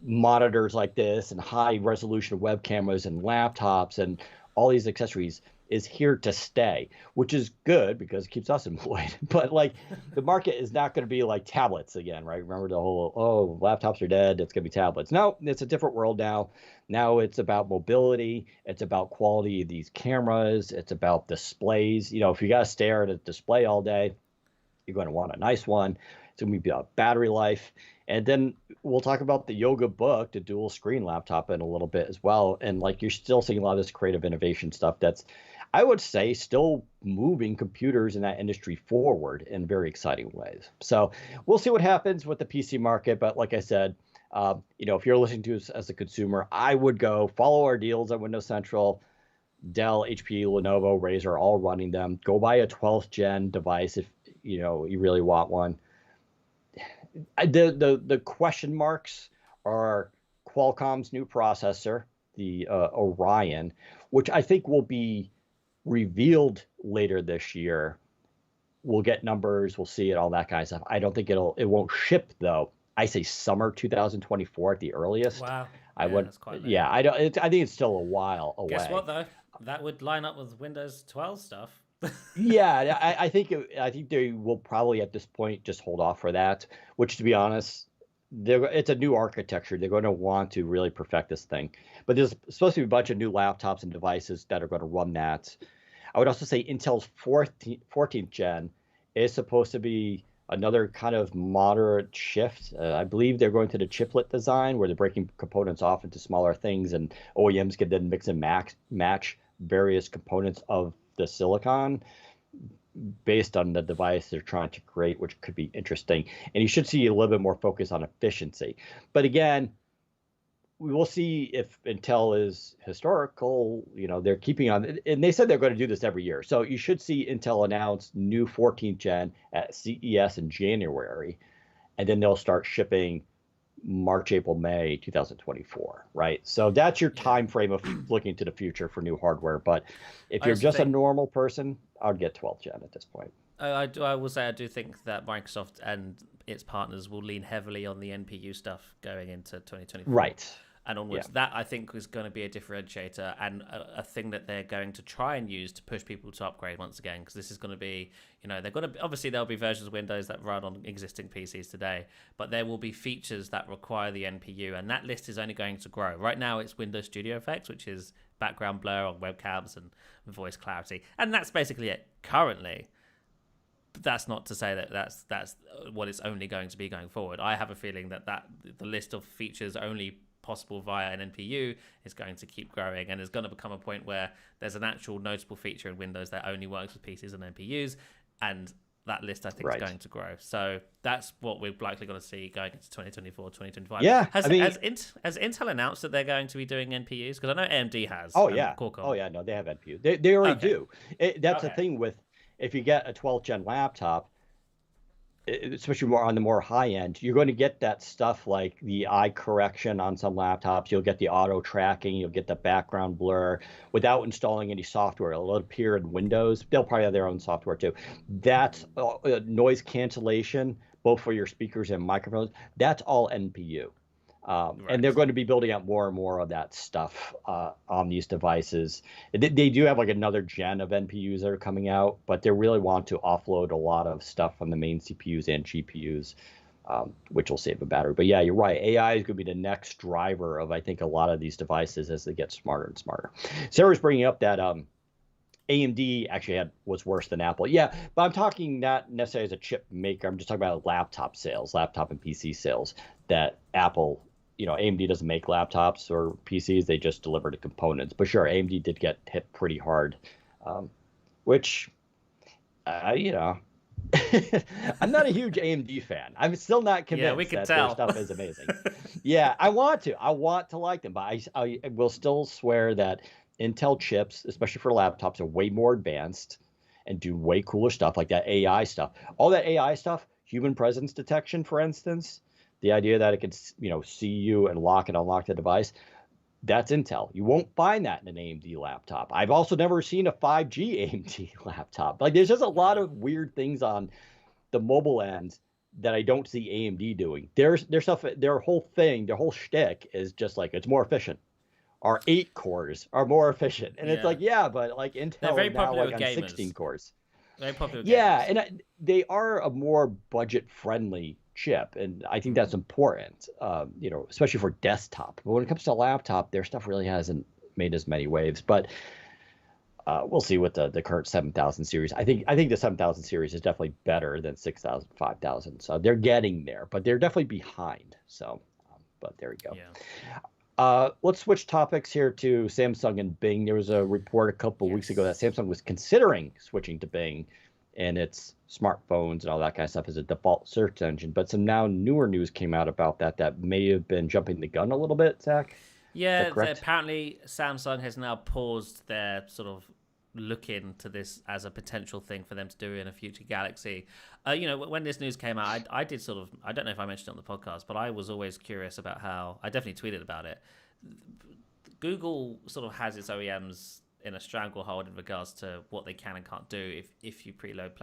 monitors like this and high resolution web cameras and laptops and all these accessories is here to stay, which is good because it keeps us employed. But like the market is not going to be like tablets again, right? Remember the whole, laptops are dead, it's going to be tablets. No, it's a different world now. Now it's about mobility. It's about quality of these cameras. It's about displays. If you got to stare at a display all day, you're going to want a nice one. It's going to be about battery life. And then we'll talk about the Yoga Book, the dual screen laptop, in a little bit as well. And like you're still seeing a lot of this creative innovation stuff that's, I would say, still moving computers in that industry forward in very exciting ways. So we'll see what happens with the PC market. But like I said, If you're listening to us as a consumer, I would go follow our deals at Windows Central. Dell, HP, Lenovo, Razer, all running them. Go buy a 12th gen device if you really want one. The question marks are Qualcomm's new processor, the Orion, which I think will be revealed later this year. We'll get numbers, we'll see it, all that kind of stuff. I don't think it won't ship though. I say summer 2024 at the earliest. Wow. I would. That's quite late. Yeah, I don't. I think it's still a while away. Guess what though? That would line up with Windows 12 stuff. Yeah, I think they will probably at this point just hold off for that. Which, to be honest, it's a new architecture. They're going to want to really perfect this thing. But there's supposed to be a bunch of new laptops and devices that are going to run that. I would also say Intel's 14th gen is supposed to be another kind of moderate shift. I believe they're going to the chiplet design where they're breaking components off into smaller things, and OEMs can then mix and match various components of the silicon based on the device they're trying to create, which could be interesting. And you should see a little bit more focus on efficiency. But again, we will see if Intel is historical. They're keeping on, and they said they're going to do this every year. So you should see Intel announce new 14th gen at CES in January, and then they'll start shipping March, April, May 2024, right? So that's your time frame of looking to the future for new hardware. But if you're just a normal person, I'd get 12th gen at this point. I will say I do think that Microsoft and its partners will lean heavily on the NPU stuff going into 2024. Right. And onwards. Yeah. That I think is going to be a differentiator and a thing that they're going to try and use to push people to upgrade once again, because this is going to be, they're going to obviously there'll be versions of Windows that run on existing PCs today, but there will be features that require the NPU, and that list is only going to grow. Right now it's Windows Studio Effects, which is background blur on webcams and voice clarity, and that's basically it currently. But that's not to say that that's what it's only going to be going forward. I have a feeling that the list of features only possible via an NPU is going to keep growing, and there's going to become a point where there's an actual noticeable feature in Windows that only works with PCs and NPUs, and that list I think is going to grow. So that's what we're likely going to see going into 2024, 2025. Yeah, has Intel announced that they're going to be doing NPUs? Because I know AMD has. Oh yeah, Qualcomm. Oh yeah, no, they have NPU. They already do. That's the thing with, if you get a 12th gen laptop, especially more on the more high end, you're going to get that stuff like the eye correction on some laptops. You'll get the auto tracking. You'll get the background blur without installing any software. It'll appear in Windows. They'll probably have their own software too. That's noise cancellation, both for your speakers and microphones. That's all NPU. And they're going to be building out more and more of that stuff on these devices. They do have like another gen of NPUs that are coming out, but they really want to offload a lot of stuff from the main CPUs and GPUs, which will save a battery. But yeah, you're right. AI is going to be the next driver of, I think, a lot of these devices as they get smarter and smarter. Sarah's bringing up that AMD actually was worse than Apple. Yeah, but I'm talking not necessarily as a chip maker. I'm just talking about laptop and PC sales that Apple, AMD doesn't make laptops or PCs. They just deliver the components. But sure, AMD did get hit pretty hard, which, I'm not a huge AMD fan. I'm still not convinced that their stuff is amazing. Yeah, I want to like them, but I will still swear that Intel chips, especially for laptops, are way more advanced and do way cooler stuff like that AI stuff. All that AI stuff, human presence detection, for instance, the idea that it could, see you and lock and unlock the device, that's Intel. You won't find that in an AMD laptop. I've also never seen a 5G AMD laptop. Like, there's just a lot of weird things on the mobile end that I don't see AMD doing. Their stuff, their whole shtick is just like, it's more efficient. Our 8 cores are more efficient. And it's like, yeah, but like Intel is now like on 16 cores. Very popular. Yeah, and they are a more budget-friendly chip, and I think that's important, especially for desktop. But when it comes to laptop, their stuff really hasn't made as many waves. But we'll see with the current 7000 series. I think the 7000 series is definitely better than 6000, 5000. So they're getting there, but they're definitely behind. So, but there we go. Yeah. Let's switch topics here to Samsung and Bing. There was a report a couple of weeks ago that Samsung was considering switching to Bing in its smartphones and all that kind of stuff as a default search engine. But some now newer news came out about that may have been jumping the gun a little bit, Zach. Is that Yeah, correct? apparently Samsung has now paused their sort of look into this as a potential thing for them to do in a future Galaxy. When this news came out, I did sort of, I don't know if I mentioned it on the podcast, but I was always curious about how, I definitely tweeted about it. Google sort of has its OEMs in a stranglehold in regards to what they can and can't do if you preload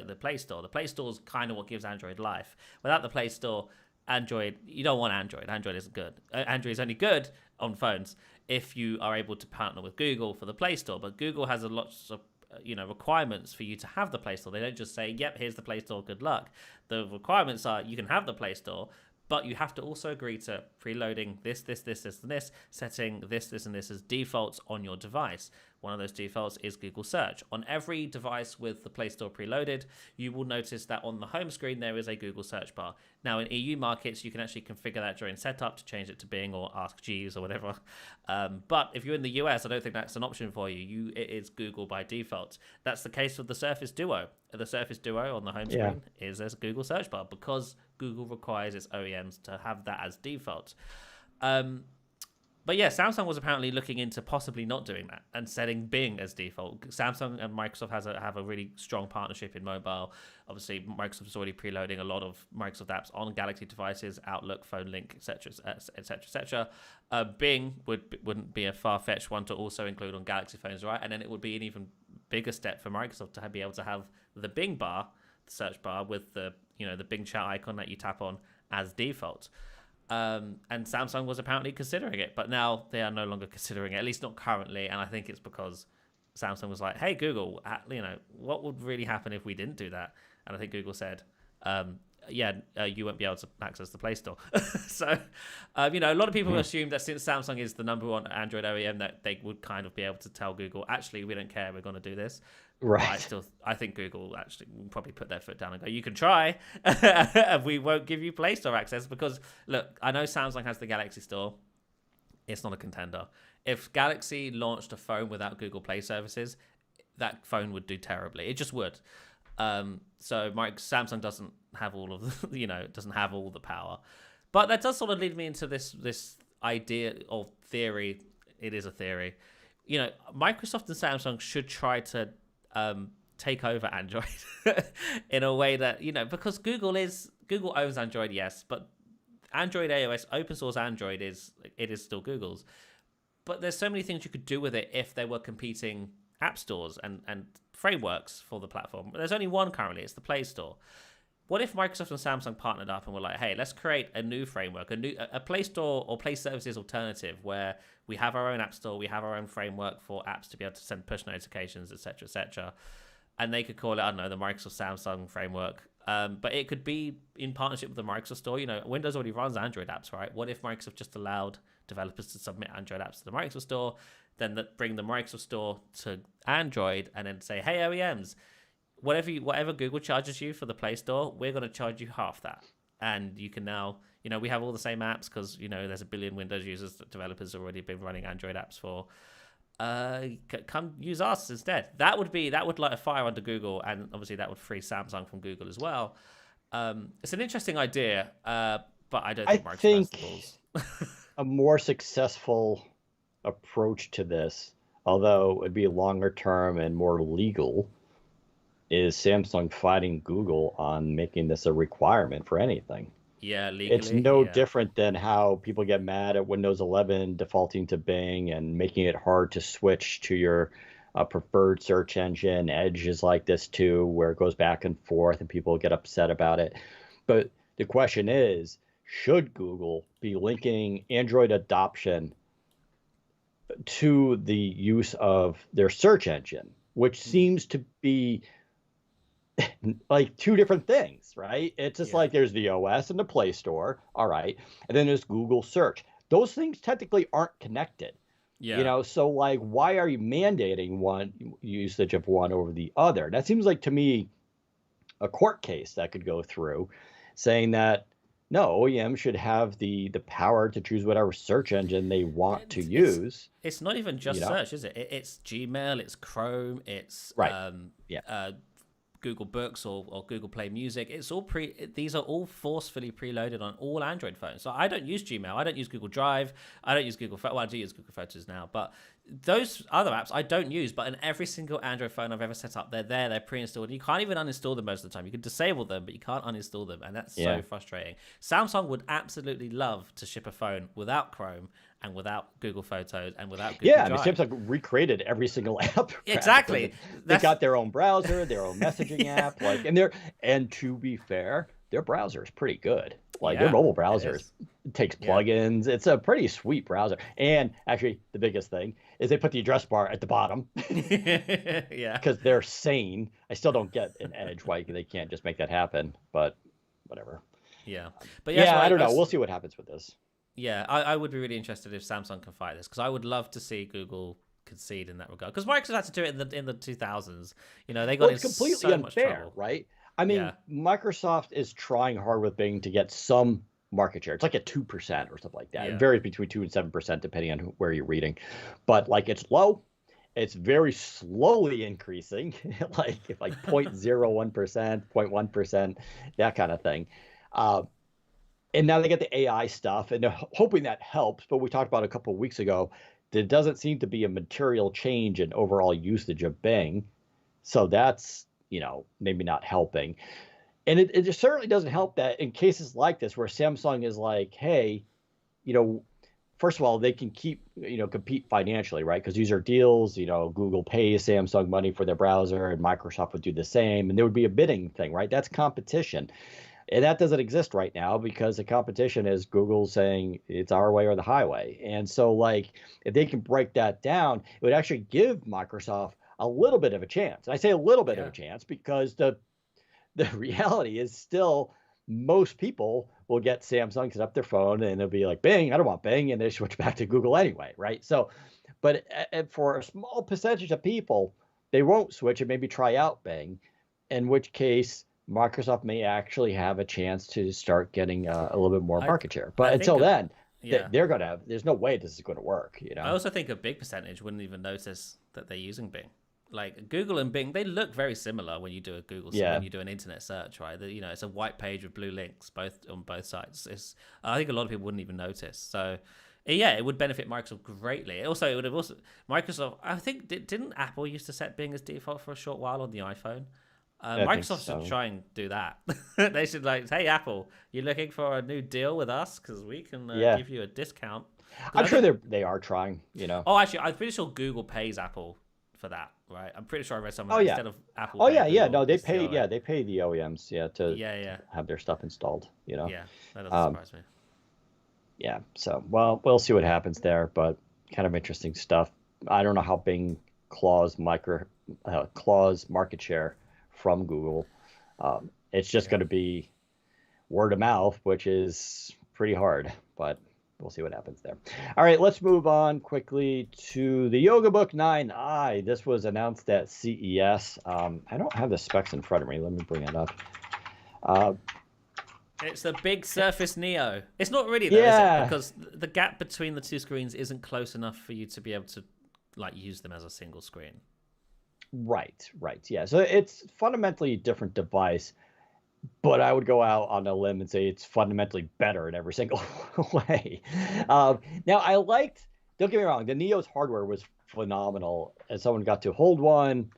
the Play Store. The Play Store is kind of what gives Android life. Without the Play Store, Android, you don't want Android. Android isn't good. Android is only good on phones if you are able to partner with Google for the Play Store. But Google has a lot of requirements for you to have the Play Store. They don't just say, "Yep, here's the Play Store. Good luck." The requirements are you can have the Play Store, but you have to also agree to preloading this, and this, setting this, and this as defaults on your device. One of those defaults is Google Search. On every device with the Play Store preloaded, you will notice that on the home screen there is a Google Search bar. Now, in EU markets, you can actually configure that during setup to change it to Bing or Ask Jeeves or whatever. But if you're in the US, I don't think that's an option for you. It is Google by default. That's the case with the Surface Duo. The Surface Duo on the home screen is a Google Search bar because Google requires its OEMs to have that as default. But yeah, Samsung was apparently looking into possibly not doing that and setting Bing as default. Samsung and Microsoft have a really strong partnership in mobile. Obviously, Microsoft is already preloading a lot of Microsoft apps on Galaxy devices, Outlook, Phone Link, etc., etc., etc. Bing wouldn't be a far-fetched one to also include on Galaxy phones, right? And then it would be an even bigger step for Microsoft to be able to have the Bing bar, the search bar, with the Bing chat icon that you tap on as default. And Samsung was apparently considering it, but now they are no longer considering it, at least not currently. And I think it's because Samsung was like, "Hey, Google, what would really happen if we didn't do that?" And I think Google said, you won't be able to access the Play Store. So, a lot of people assume that since Samsung is the number one Android OEM, that they would kind of be able to tell Google, "Actually, we don't care. We're going to do this." Right. I think Google actually will probably put their foot down and go, "You can try, we won't give you Play Store access." Because look, I know Samsung has the Galaxy Store. It's not a contender. If Galaxy launched a phone without Google Play services, that phone would do terribly. It just would. So Samsung doesn't have all of doesn't have all the power. But that does sort of lead me into this idea or theory. It is a theory. Microsoft and Samsung should try to take over Android in a way that, because Google owns Android, yes, but Android iOS, open source Android is still Google's. But there's so many things you could do with it if there were competing app stores and frameworks for the platform. There's only one currently, it's the Play Store. What if Microsoft and Samsung partnered up and were like, "Hey, let's create a new framework, a Play Store or Play Services alternative where we have our own app store, we have our own framework for apps to be able to send push notifications, etc., etc." And they could call it, I don't know, the Microsoft Samsung framework. But it could be in partnership with the Microsoft Store. Windows already runs Android apps, right? What if Microsoft just allowed developers to submit Android apps to the Microsoft Store, then bring the Microsoft Store to Android, and then say, "Hey, OEMs, whatever Google charges you for the Play Store, we're going to charge you half that." And you can now, we have all the same apps because, there's a billion Windows users that developers have already been running Android apps for. Come use us instead. That would light a fire under Google, and obviously that would free Samsung from Google as well. It's an interesting idea, but I don't think Microsoft has the balls. A more successful approach to this, although it would be longer term and more legal, is Samsung fighting Google on making this a requirement for anything. Yeah, legally. It's no different than how people get mad at Windows 11 defaulting to Bing and making it hard to switch to your preferred search engine. Edge is like this too, where it goes back and forth and people get upset about it. But the question is, should Google be linking Android adoption to the use of their search engine, which seems to be like two different things, right? It's just like there's the OS and the Play Store, all right, and then there's Google Search. Those things technically aren't connected. So like, why are you mandating one usage of one over the other? That seems like, to me, a court case that could go through saying that no, OEM should have the power to choose whatever search engine they want to use. It's not even just search, is it? It's Gmail, it's Chrome, it's Google Books or Google Play Music. It's all these are all forcefully preloaded on all Android phones. So I don't use Gmail, I don't use Google Drive, I don't use well, I do use Google Photos now, but those other apps I don't use. But in every single Android phone I've ever set up, they're pre-installed, and you can't even uninstall them most of the time. You can disable them, but you can't uninstall them, and that's so frustrating. Samsung would absolutely love to ship a phone without Chrome and without Google Photos and without Google Drive. I mean, Samsung recreated every single app. Exactly. They got their own browser, their own messaging app, and to be fair, their browser is pretty good. Their mobile browser takes plugins. It's a pretty sweet browser. And actually, the biggest thing is they put the address bar at the bottom. Because they're sane. I still don't get an Edge why they can't just make that happen, but whatever. Yeah. But I don't know. We'll see what happens with this. Yeah, I would be really interested if Samsung can fight this, because I would love to see Google concede in that regard. Because Microsoft had to do it in the 2000s. They got it's completely so unfair, much trouble. Right? I mean, Microsoft is trying hard with Bing to get some market share. It's like a 2% or something like that. It varies between 2 and 7% depending on where you're reading. But it's low. It's very slowly increasing, like 0.01%, 0.1%, that kind of thing. And now they get the AI stuff, and they're hoping that helps. But we talked about a couple of weeks ago, there doesn't seem to be a material change in overall usage of Bing. So that's, maybe not helping. And it just certainly doesn't help that in cases like this, where Samsung is like, hey, first of all, they can keep, compete financially, right? Because these are deals, Google pays Samsung money for their browser, and Microsoft would do the same. And there would be a bidding thing, right? That's competition. And that doesn't exist right now, because the competition is Google saying it's our way or the highway. And so if they can break that down, it would actually give Microsoft a little bit of a chance. And I say a little bit of a chance because the reality is still most people will get Samsung set up their phone and they'll be like, Bing, I don't want Bing. And they switch back to Google anyway, right? So, but for a small percentage of people, they won't switch and maybe try out Bing, in which case Microsoft may actually have a chance to start getting a little bit more market share. But until then, they're going to have, there's no way this is going to work. I also think a big percentage wouldn't even notice that they're using Bing. Google and Bing, they look very similar when you do a Google search, when you do an internet search, right? It's a white page with blue links on both sides. I think a lot of people wouldn't even notice. So it would benefit Microsoft greatly. It would have Microsoft, I think, didn't Apple used to set Bing as default for a short while on the iPhone? Microsoft should try and do that. They should hey, Apple, you looking for a new deal with us? Because we can give you a discount. I'm sure they are trying, Oh, actually, I'm pretty sure Google pays Apple for that, right? I'm pretty sure I read somewhere instead of Apple. No, they pay they pay the OEMs to have their stuff installed, Yeah, that doesn't surprise me. Yeah, so we'll see what happens there, but kind of interesting stuff. I don't know how Bing claws market share from Google. It's just going to be word of mouth, which is pretty hard, but we'll see what happens there. All right, let's move on quickly to the Yoga Book 9i. This was announced at CES. I don't have the specs in front of me. Let me bring it up. It's a big Surface Neo. It's not really though, is it? Because the gap between the two screens isn't close enough for you to be able to use them as a single screen. Right. Yeah. So it's fundamentally a different device, but I would go out on a limb and say it's fundamentally better in every single way. Now, don't get me wrong, the Neo's hardware was phenomenal. As someone got to hold one,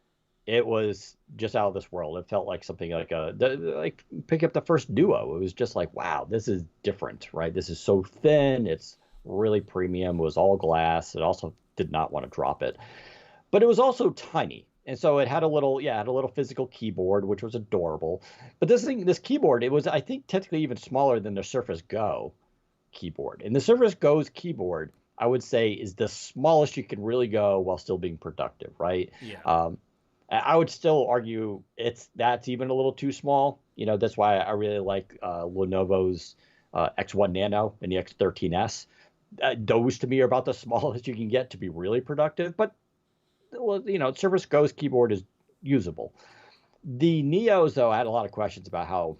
it was just out of this world. It felt like something like pick up the first Duo. It was just like, wow, this is different, right? This is so thin. It's really premium. It was all glass. It also did not want to drop it, but it was also tiny. And so it had a little physical keyboard, which was adorable. But this keyboard, it was, I think, technically even smaller than the Surface Go keyboard. And the Surface Go's keyboard, I would say, is the smallest you can really go while still being productive, right? Yeah. I would still argue that's even a little too small. That's why I really like Lenovo's X1 Nano and the X13S. Those to me are about the smallest you can get to be really productive. But Surface Go's keyboard is usable. The Neos, though, I had a lot of questions about how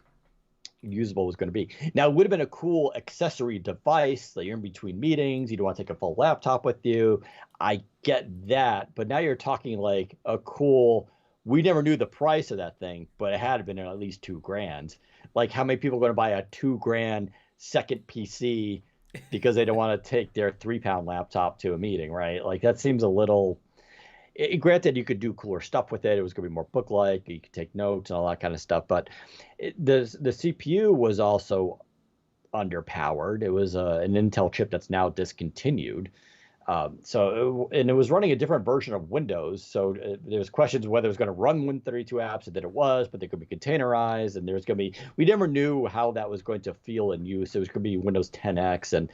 usable it was going to be. Now, it would have been a cool accessory device that you're in between meetings. You don't want to take a full laptop with you. I get that. But now you're talking like a cool we never knew the price of that thing, but it had been at least $2,000. Like, how many people are going to buy a $2,000 second PC because they don't want to take their 3-pound laptop to a meeting, right? Like, that seems a little. Granted, you could do cooler stuff with it. It was going to be more book-like. You could take notes and all that kind of stuff. But the CPU was also underpowered. It was an Intel chip that's now discontinued. And it was running a different version of Windows. So there's questions whether it was going to run Win32 apps, and that it was, but they could be containerized. And there's going to be, we never knew how that was going to feel in use. It was going to be Windows 10X, and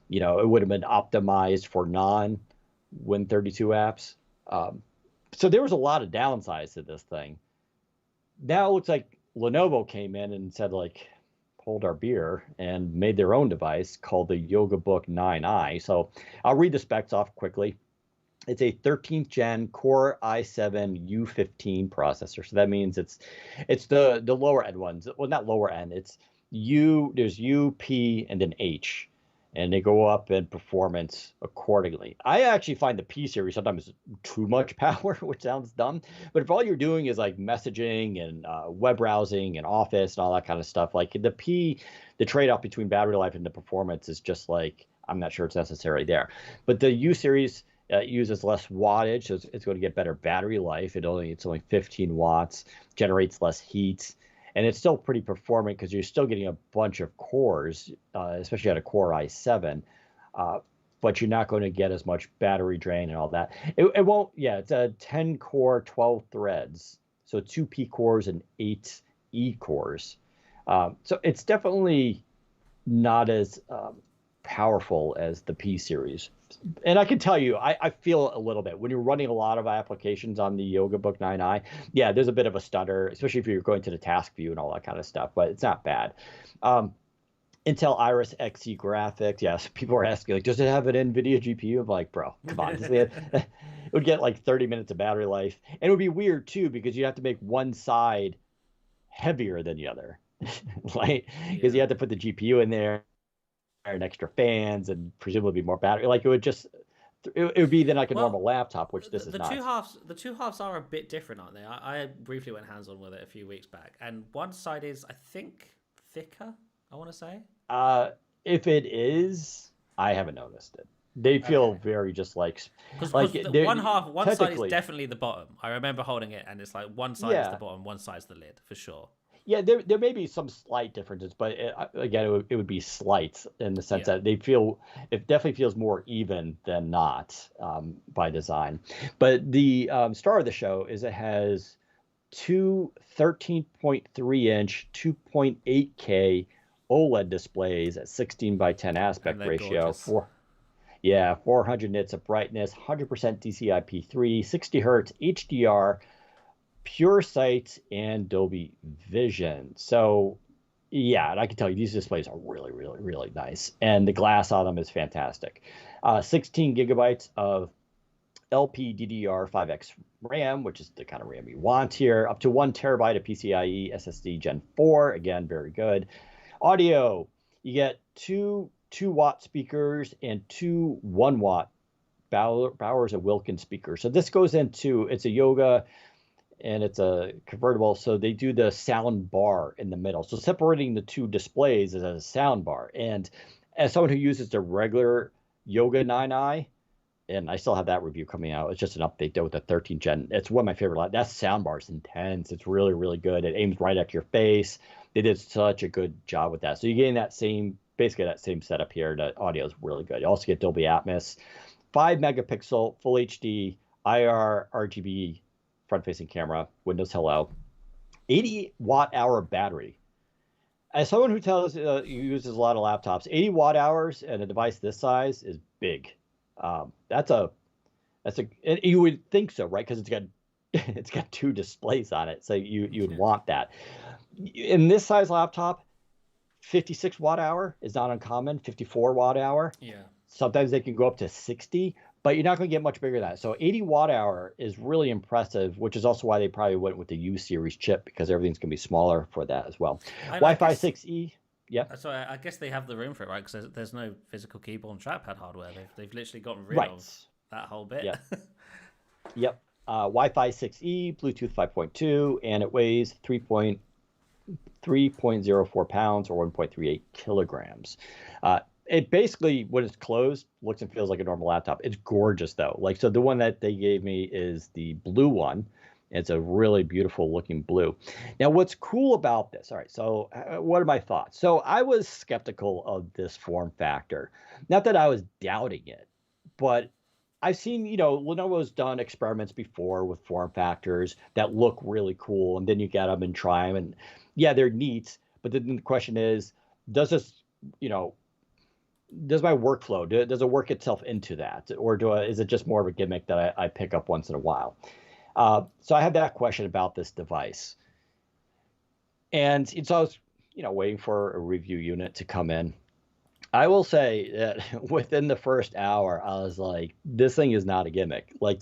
it would have been optimized for non-Win32 apps. So there was a lot of downsides to this thing. Now it looks like Lenovo came in and said, like, hold our beer, and made their own device called the YogaBook 9i. So I'll read the specs off quickly. It's a 13th gen Core i7 U15 processor. So that means it's the lower end ones. Well, not lower end. It's there's U, P, and then H. And they go up in performance accordingly. I actually find the P series sometimes too much power, which sounds dumb. But if all you're doing is like messaging and web browsing and Office and all that kind of stuff, like the P, the trade-off between battery life and the performance is just like, I'm not sure it's necessary there. But the U series uses less wattage, so it's going to get better battery life. It's only 15 watts, generates less heat. And it's still pretty performant because you're still getting a bunch of cores, especially at a Core i7, but you're not going to get as much battery drain and all that. It won't, it's a 10 core, 12 threads. So 2 P cores and 8 E cores. So it's definitely not as powerful as the P series. And I can tell you, I feel a little bit when you're running a lot of applications on the YogaBook 9i. Yeah, there's a bit of a stutter, especially if you're going to the task view and all that kind of stuff, but it's not bad. Intel Iris Xe graphics. Yes, people are asking, like, does it have an NVIDIA GPU? I'm like, bro, come on. It would get like 30 minutes of battery life. And it would be weird, too, because you have to make one side heavier than the other, right? Because you have to put the GPU in there, and extra fans, and presumably more battery. Like, it would be then like a normal laptop, which this is not. The two halves are a bit different, aren't they? I briefly went hands-on with it a few weeks back, and one side is, I think, thicker, I want to say. If it is, I haven't noticed it. They feel very just like one side is definitely the bottom. I remember holding it, and it's like one side is the bottom, one side's the lid, for sure. Yeah, there may be some slight differences, but again, it would be slight in the sense that it definitely feels more even than not by design. But the star of the show is it has two 13.3-inch 2.8K OLED displays at 16:10 aspect ratio. 400 nits of brightness, 100% DCI-P3, 60 hertz HDR, Pure Sight, and Dolby Vision. So yeah, and I can tell you these displays are really, really, really nice, and the glass on them is fantastic. 16 gigabytes of LPDDR5X RAM, which is the kind of RAM you want here, up to 1 terabyte of PCIe SSD Gen 4, again, very good. Audio, you get two 2-watt speakers and two 1-watt Bowers and Wilkins speakers. So this goes into, it's a Yoga, and it's a convertible, so they do the sound bar in the middle. So separating the two displays is a sound bar. And as someone who uses the regular Yoga 9i, and I still have that review coming out, it's just an update though with the 13th gen. It's one of my favorite. That sound bar is intense. It's really, really good. It aims right at your face. They did such a good job with that. So you're getting basically that same setup here. The audio is really good. You also get Dolby Atmos, 5 megapixel, full HD, IR, RGB, front-facing camera, Windows Hello, 80 watt-hour battery. As someone who uses a lot of laptops, 80 watt-hours and a device this size is big. That's a and you would think so, right? Because it's got two displays on it, so you'd want that. In this size laptop, 56 watt-hour is not uncommon. 54 watt-hour. Yeah. Sometimes they can go up to 60. But you're not going to get much bigger than that. So 80 watt-hour is really impressive, which is also why they probably went with the U series chip, because everything's going to be smaller for that as well. Wi-Fi 6E, yeah. So I guess they have the room for it, right? Because there's no physical keyboard and trackpad hardware. They've literally gotten rid of that whole bit. Yep. Wi-Fi 6E, Bluetooth 5.2, and it weighs 3.04 pounds or 1.38 kilograms. It basically, when it's closed, looks and feels like a normal laptop. It's gorgeous though. Like, so the one that they gave me is the blue one. It's a really beautiful looking blue. Now, what's cool about this? All right, so what are my thoughts? So I was skeptical of this form factor. Not that I was doubting it, but I've seen, Lenovo's done experiments before with form factors that look really cool, and then you get them and try them, and yeah, they're neat. But then the question is, does this, you know, does my workflow does it work itself into that, or is it just more of a gimmick that I pick up once in a while? So I had that question about this device, and so I was, waiting for a review unit to come in. I will say that within the first hour, I was like, this thing is not a gimmick. Like,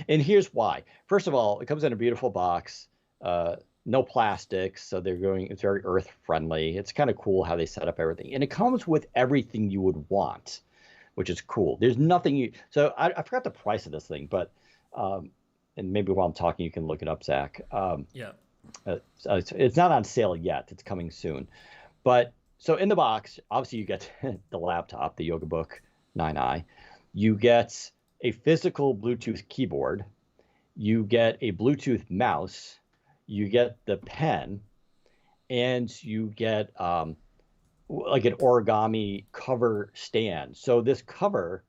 and here's why. First of all, it comes in a beautiful box, no plastics. So it's very earth friendly. It's kind of cool how they set up everything. And it comes with everything you would want, which is cool. There's nothing so I forgot the price of this thing, but, and maybe while I'm talking, you can look it up, Zach. Yeah. It's not on sale yet. It's coming soon. But so in the box, obviously you get the laptop, the YogaBook 9i. You get a physical Bluetooth keyboard. You get a Bluetooth mouse. You get the pen, and you get like an origami cover stand. So this cover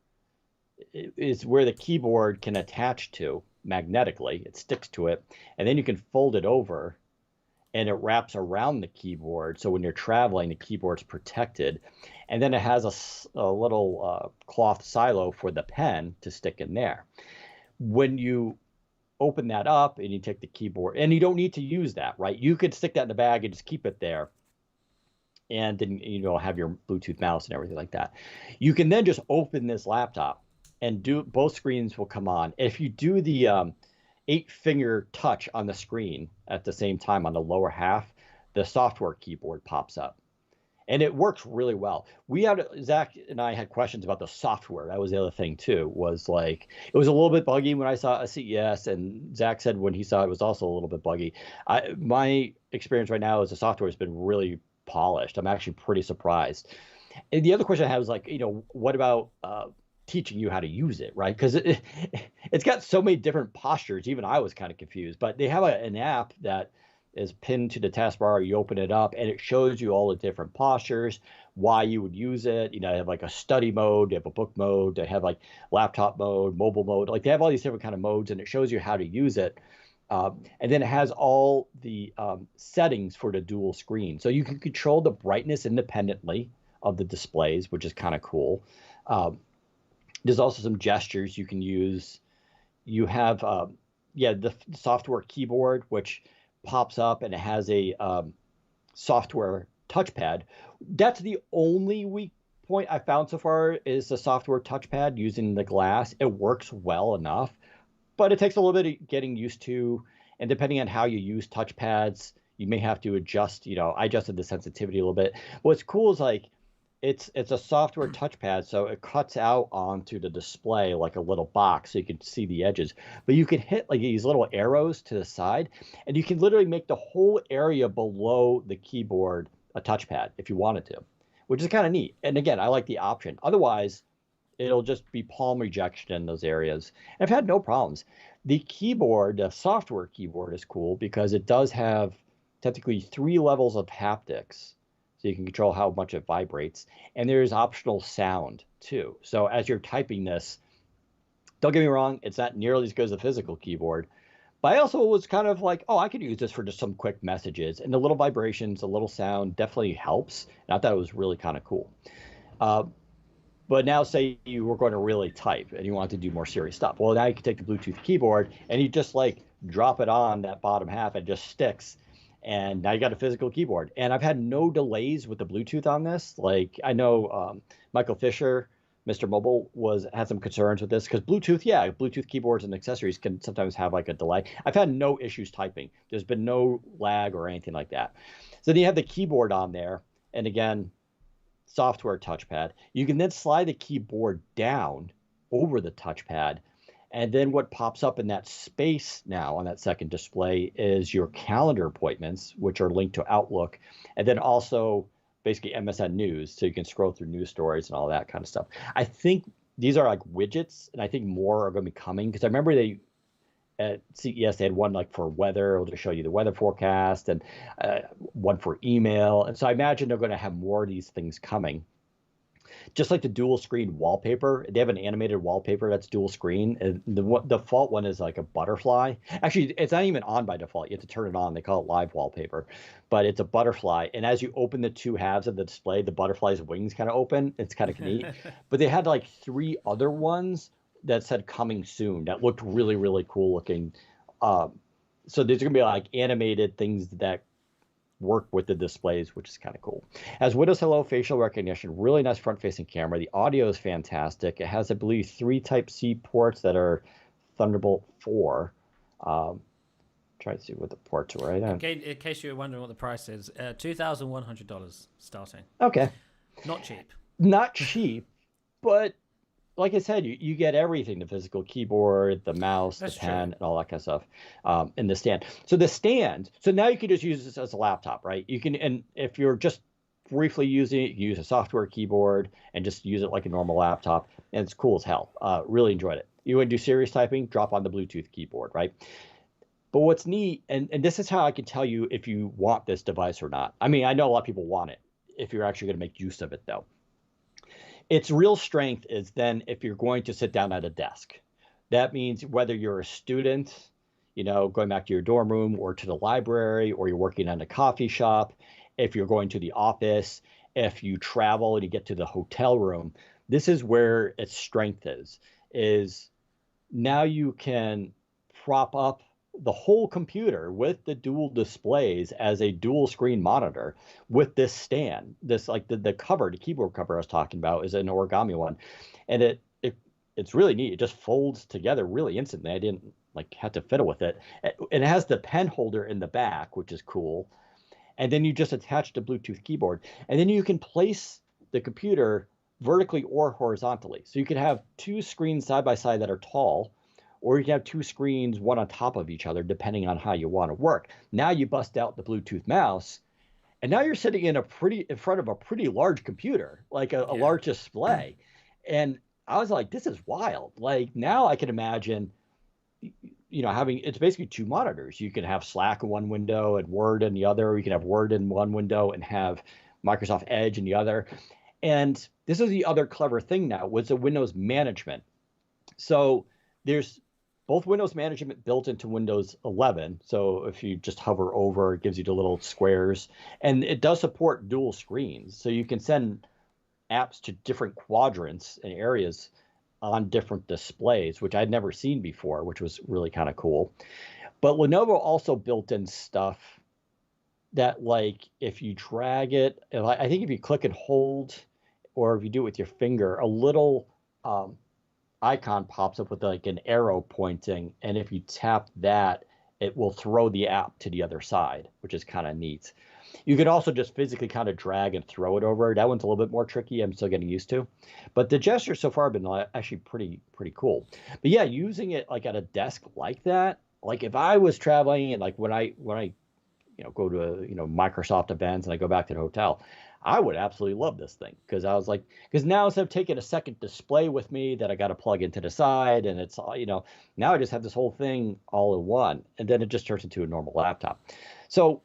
is where the keyboard can attach to magnetically. It sticks to it, and then you can fold it over, and it wraps around the keyboard. So when you're traveling, the keyboard's protected. And then it has a little cloth silo for the pen to stick in there. When you open that up and you take the keyboard, and you don't need to use that, right? You could stick that in the bag and just keep it there. And then, have your Bluetooth mouse and everything like that. You can then just open this laptop and both screens will come on. If you do the 8-finger touch on the screen at the same time on the lower half, the software keyboard pops up, and it works really well. Zach and I had questions about the software. That was the other thing too, was like, it was a little bit buggy when I saw a CES, and Zach said when he saw it was also a little bit buggy. My experience right now is the software has been really polished. I'm actually pretty surprised. And the other question I had was like, what about teaching you how to use it, right? Because it's got so many different postures. Even I was kind of confused, but they have an app that is pinned to the taskbar. You open it up and it shows you all the different postures, why you would use it. They have like a study mode, they have a book mode, they have like laptop mode, mobile mode. Like they have all these different kind of modes, and it shows you how to use it. And then it has all the settings for the dual screen. So you can control the brightness independently of the displays, which is kind of cool. There's also some gestures you can use. You have, the software keyboard, which pops up, and it has a software touchpad. That's the only weak point I found so far, is the software touchpad using the glass. It works well enough, but it takes a little bit of getting used to. And depending on how you use touchpads, you may have to adjust. I adjusted the sensitivity a little bit. What's cool is like, it's a software touchpad, so it cuts out onto the display like a little box, so you can see the edges. But you can hit like these little arrows to the side, and you can literally make the whole area below the keyboard a touchpad if you wanted to, which is kind of neat. And again, I like the option. Otherwise, it'll just be palm rejection in those areas. And I've had no problems. The keyboard, the software keyboard, is cool because it does have technically 3 levels of haptics. So you can control how much it vibrates. And there's optional sound too. So as you're typing this, don't get me wrong, it's not nearly as good as a physical keyboard. But I also was kind of like, I could use this for just some quick messages. And the little vibrations, the little sound definitely helps. And I thought it was really kind of cool. But now say you were going to really type and you want to do more serious stuff. Well, now you can take the Bluetooth keyboard and you just like drop it on that bottom half, and it just sticks. And now you got a physical keyboard. And I've had no delays with the Bluetooth on this. Like I know Michael Fisher, Mr. Mobile, had some concerns with this because Bluetooth keyboards and accessories can sometimes have like a delay. I've had no issues typing. There's been no lag or anything like that. So then you have the keyboard on there. And again, software touchpad. You can then slide the keyboard down over the touchpad. And then what pops up in that space now on that second display is your calendar appointments, which are linked to Outlook, and then also basically MSN News, so you can scroll through news stories and all that kind of stuff. I think these are like widgets, and I think more are going to be coming because I remember they at CES they had one like for weather, it'll just show you the weather forecast, and one for email. And so I imagine they're going to have more of these things coming. Just like the dual screen wallpaper, they have an animated wallpaper that's dual screen. And the default one is like a butterfly. Actually, it's not even on by default. You have to turn it on. They call it live wallpaper, but it's a butterfly. And as you open the two halves of the display, the butterfly's wings kind of open. It's kind of neat. But they had like 3 other ones that said coming soon that looked really, really cool looking. So there's going to be like animated things that work with the displays, which is kind of cool. Has Windows Hello facial recognition, really nice front-facing camera. The audio is fantastic. It has, I believe, 3 Type-C ports that are Thunderbolt 4. Try to see what the ports are. Right? In case you're wondering what the price is, $2,100 starting. Okay. Not cheap. Not cheap, but like I said, you get everything: the physical keyboard, the mouse, the pen, and all that kind of stuff, and the stand. So the stand, so now you can just use this as a laptop, right? You can, and if you're just briefly using it, you use a software keyboard and just use it like a normal laptop, and it's cool as hell. Really enjoyed it. You want to do serious typing, drop on the Bluetooth keyboard, right? But what's neat, and this is how I can tell you if you want this device or not. I mean, I know a lot of people want it if you're actually going to make use of it, though. Its real strength is then if you're going to sit down at a desk. That means whether you're a student, going back to your dorm room or to the library, or you're working in a coffee shop, if you're going to the office, if you travel and you get to the hotel room, this is where its strength is now you can prop up the whole computer with the dual displays as a dual screen monitor with this stand. This, like the cover, the keyboard cover I was talking about, is an origami one, and it's really neat. It just folds together really instantly. I didn't have to fiddle with it. And it has the pen holder in the back, which is cool. And then you just attach the Bluetooth keyboard, and then you can place the computer vertically or horizontally. So you could have 2 screens side by side that are tall, or you can have 2 screens, one on top of each other, depending on how you want to work. Now you bust out the Bluetooth mouse, and now you're sitting in front of a pretty large computer, like a large display. And I was like, this is wild. Like, now I can imagine, having, it's basically 2 monitors. You can have Slack in one window and Word in the other, or you can have Word in one window and have Microsoft Edge in the other. And this is the other clever thing now, was the Windows management. So there's both Windows management built into Windows 11. So if you just hover over, it gives you the little squares. And it does support dual screens. So you can send apps to different quadrants and areas on different displays, which I'd never seen before, which was really kind of cool. But Lenovo also built in stuff that, like, if you drag it, I think if you click and hold, or if you do it with your finger, a little icon pops up with like an arrow pointing, and if you tap that, it will throw the app to the other side, which is kind of neat. You could also just physically kind of drag and throw it over. That one's a little bit more tricky. I'm still getting used to, but the gestures so far have been actually pretty cool. But yeah, using it like at a desk like that, like if I was traveling and like when I go to Microsoft events and I go back to the hotel, I would absolutely love this thing, because I was like, because now instead of taking a second display with me that I got to plug into the side, and it's now I just have this whole thing all in one, and then it just turns into a normal laptop. So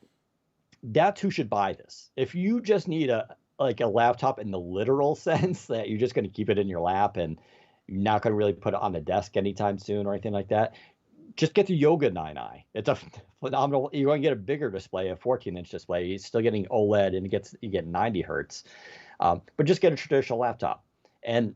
that's who should buy this. If you just need a laptop in the literal sense, that you're just going to keep it in your lap and you're not going to really put it on the desk anytime soon or anything like that, just get the Yoga 9i. It's a phenomenal. You're going to get a bigger display, a 14-inch display. You're still getting OLED, and you get 90 hertz. But just get a traditional laptop, and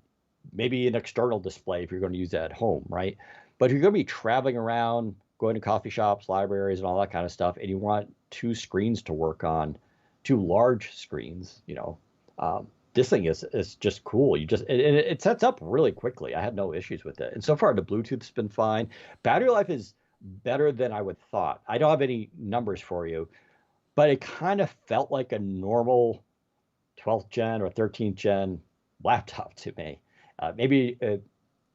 maybe an external display if you're going to use that at home, right? But if you're going to be traveling around, going to coffee shops, libraries, and all that kind of stuff, and you want 2 screens to work on, 2 large screens, this thing is just cool. It sets up really quickly. I had no issues with it. And so far, the Bluetooth's been fine. Battery life is better than I would thought. I don't have any numbers for you, but it kind of felt like a normal 12th gen or 13th gen laptop to me. Maybe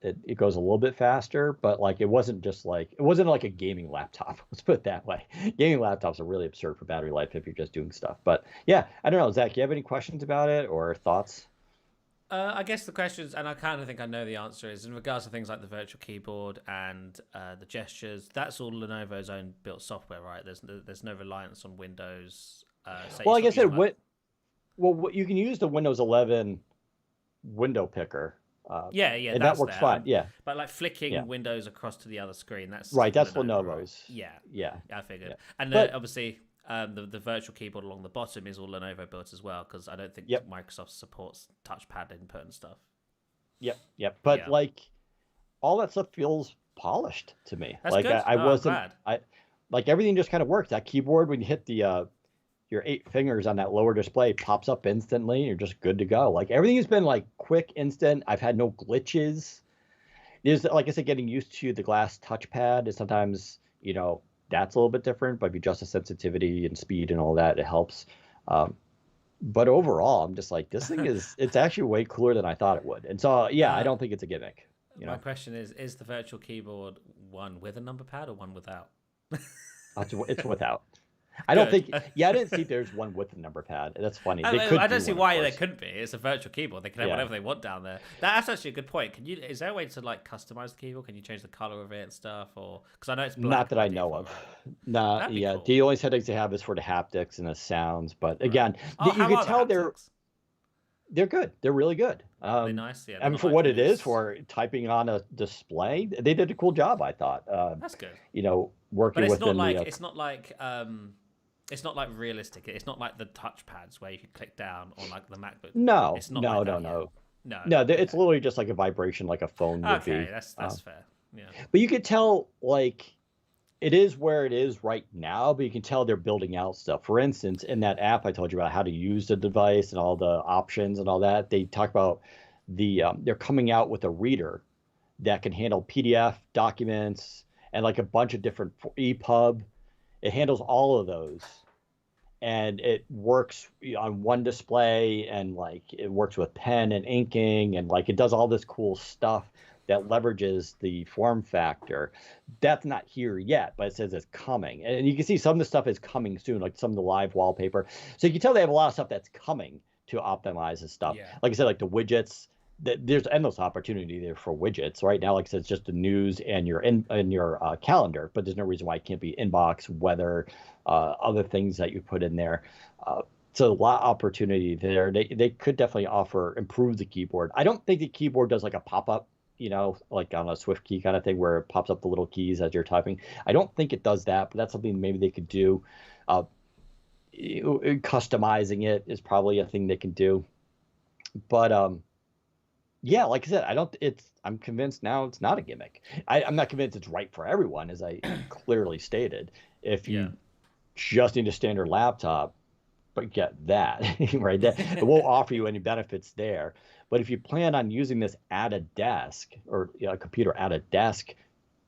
it goes a little bit faster, but like it wasn't like a gaming laptop. Let's put it that way. Gaming laptops are really absurd for battery life if you're just doing stuff. But yeah, I don't know, Zach, you have any questions about it or thoughts? I guess the questions, and I kind of think I know the answer, is in regards to things like the virtual keyboard and the gestures. That's all Lenovo's own built software, right? There's no reliance on Windows. Well, like I said, you can use the Windows 11 window picker. Yeah, and that works fine. Yeah, but like flicking windows across to the other screen, that's right. That's Lenovo, Lenovo's. Right? Yeah, I figured. Yeah. And obviously, the virtual keyboard along the bottom is all Lenovo built as well, because I don't think Microsoft supports touchpad input and stuff. Yep. But like all that stuff feels polished to me. That's like good. I wasn't. Glad. Like everything just kind of works. That keyboard, when you hit the your 8 fingers on that lower display, pops up instantly. You're just good to go. Like everything has been like quick, instant. I've had no glitches. There's, like I said, getting used to the glass touchpad is sometimes, that's a little bit different, but if you adjust the sensitivity and speed and all that, it helps. But overall, I'm just like, this thing it's actually way cooler than I thought it would. And so, I don't think it's a gimmick. My question is the virtual keyboard one with a number pad or one without? It's without. I don't think. Yeah, I didn't see there's one with the number pad. That's funny. I don't see why there couldn't be. It's a virtual keyboard. They can have whatever they want down there. That's actually a good point. Is there a way to like customize the keyboard? Can you change the color of it and stuff? Or because I know it's black. Not that I know of. Nah, yeah. Cool. The only settings they have is for the haptics and the sounds. But again, you can tell they're good. They're really good. They're nice. Yeah. I mean, for what it is, for typing on a display, they did a cool job, I thought. That's good. Working with them. It's not like it's not like realistic. It's not like the touchpads where you can click down on like the MacBook. No, it's not no. It's literally just like a vibration, like a phone would be. Okay, that's fair. Yeah. But you could tell, like, it is where it is right now, but you can tell they're building out stuff. For instance, in that app I told you about how to use the device and all the options and all that, they talk about they're coming out with a reader that can handle PDF documents and like a bunch of different EPUB. It handles all of those, and it works on one display, and like it works with pen and inking, and like it does all this cool stuff that leverages the form factor. That's not here yet, but it says it's coming, and you can see some of the stuff is coming soon, like some of the live wallpaper. So you can tell they have a lot of stuff that's coming to optimize this stuff. Like I said, like the widgets. There's endless opportunity there for widgets. Right now, like I said, it's just the news and your calendar, but there's no reason why it can't be inbox, weather, other things that you put in there. So a lot of opportunity there. They could definitely improve the keyboard. I don't think the keyboard does like a pop-up, like on a Swift key kind of thing where it pops up the little keys as you're typing. I don't think it does that, but that's something maybe they could do. Customizing it is probably a thing they can do. But yeah, like I said, I'm convinced now it's not a gimmick. I'm not convinced it's right for everyone, as I clearly stated. If you just need a standard laptop, but get that, right? It won't offer you any benefits there. But if you plan on using this at a desk or a computer at a desk,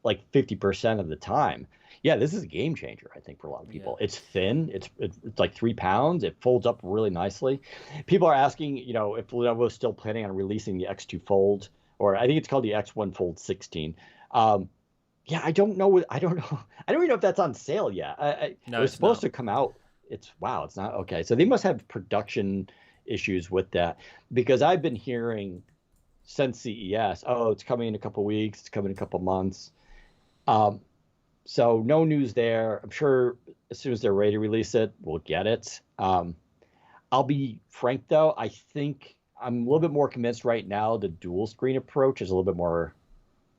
like 50% of the time, this is a game changer, I think, for a lot of people. It's thin. It's like 3 pounds. It folds up really nicely. People are asking, if Lenovo is still planning on releasing the X2 Fold, or I think it's called the X1 Fold 16. I don't know. I don't even know if that's on sale yet. No, it was supposed to come out. It's not. Okay. So they must have production issues with that, because I've been hearing since CES, it's coming in a couple weeks. It's coming in a couple months. So no news there. I'm sure as soon as they're ready to release it, we'll get it. I'll be frank, though. I think I'm a little bit more convinced right now the dual screen approach is a little bit more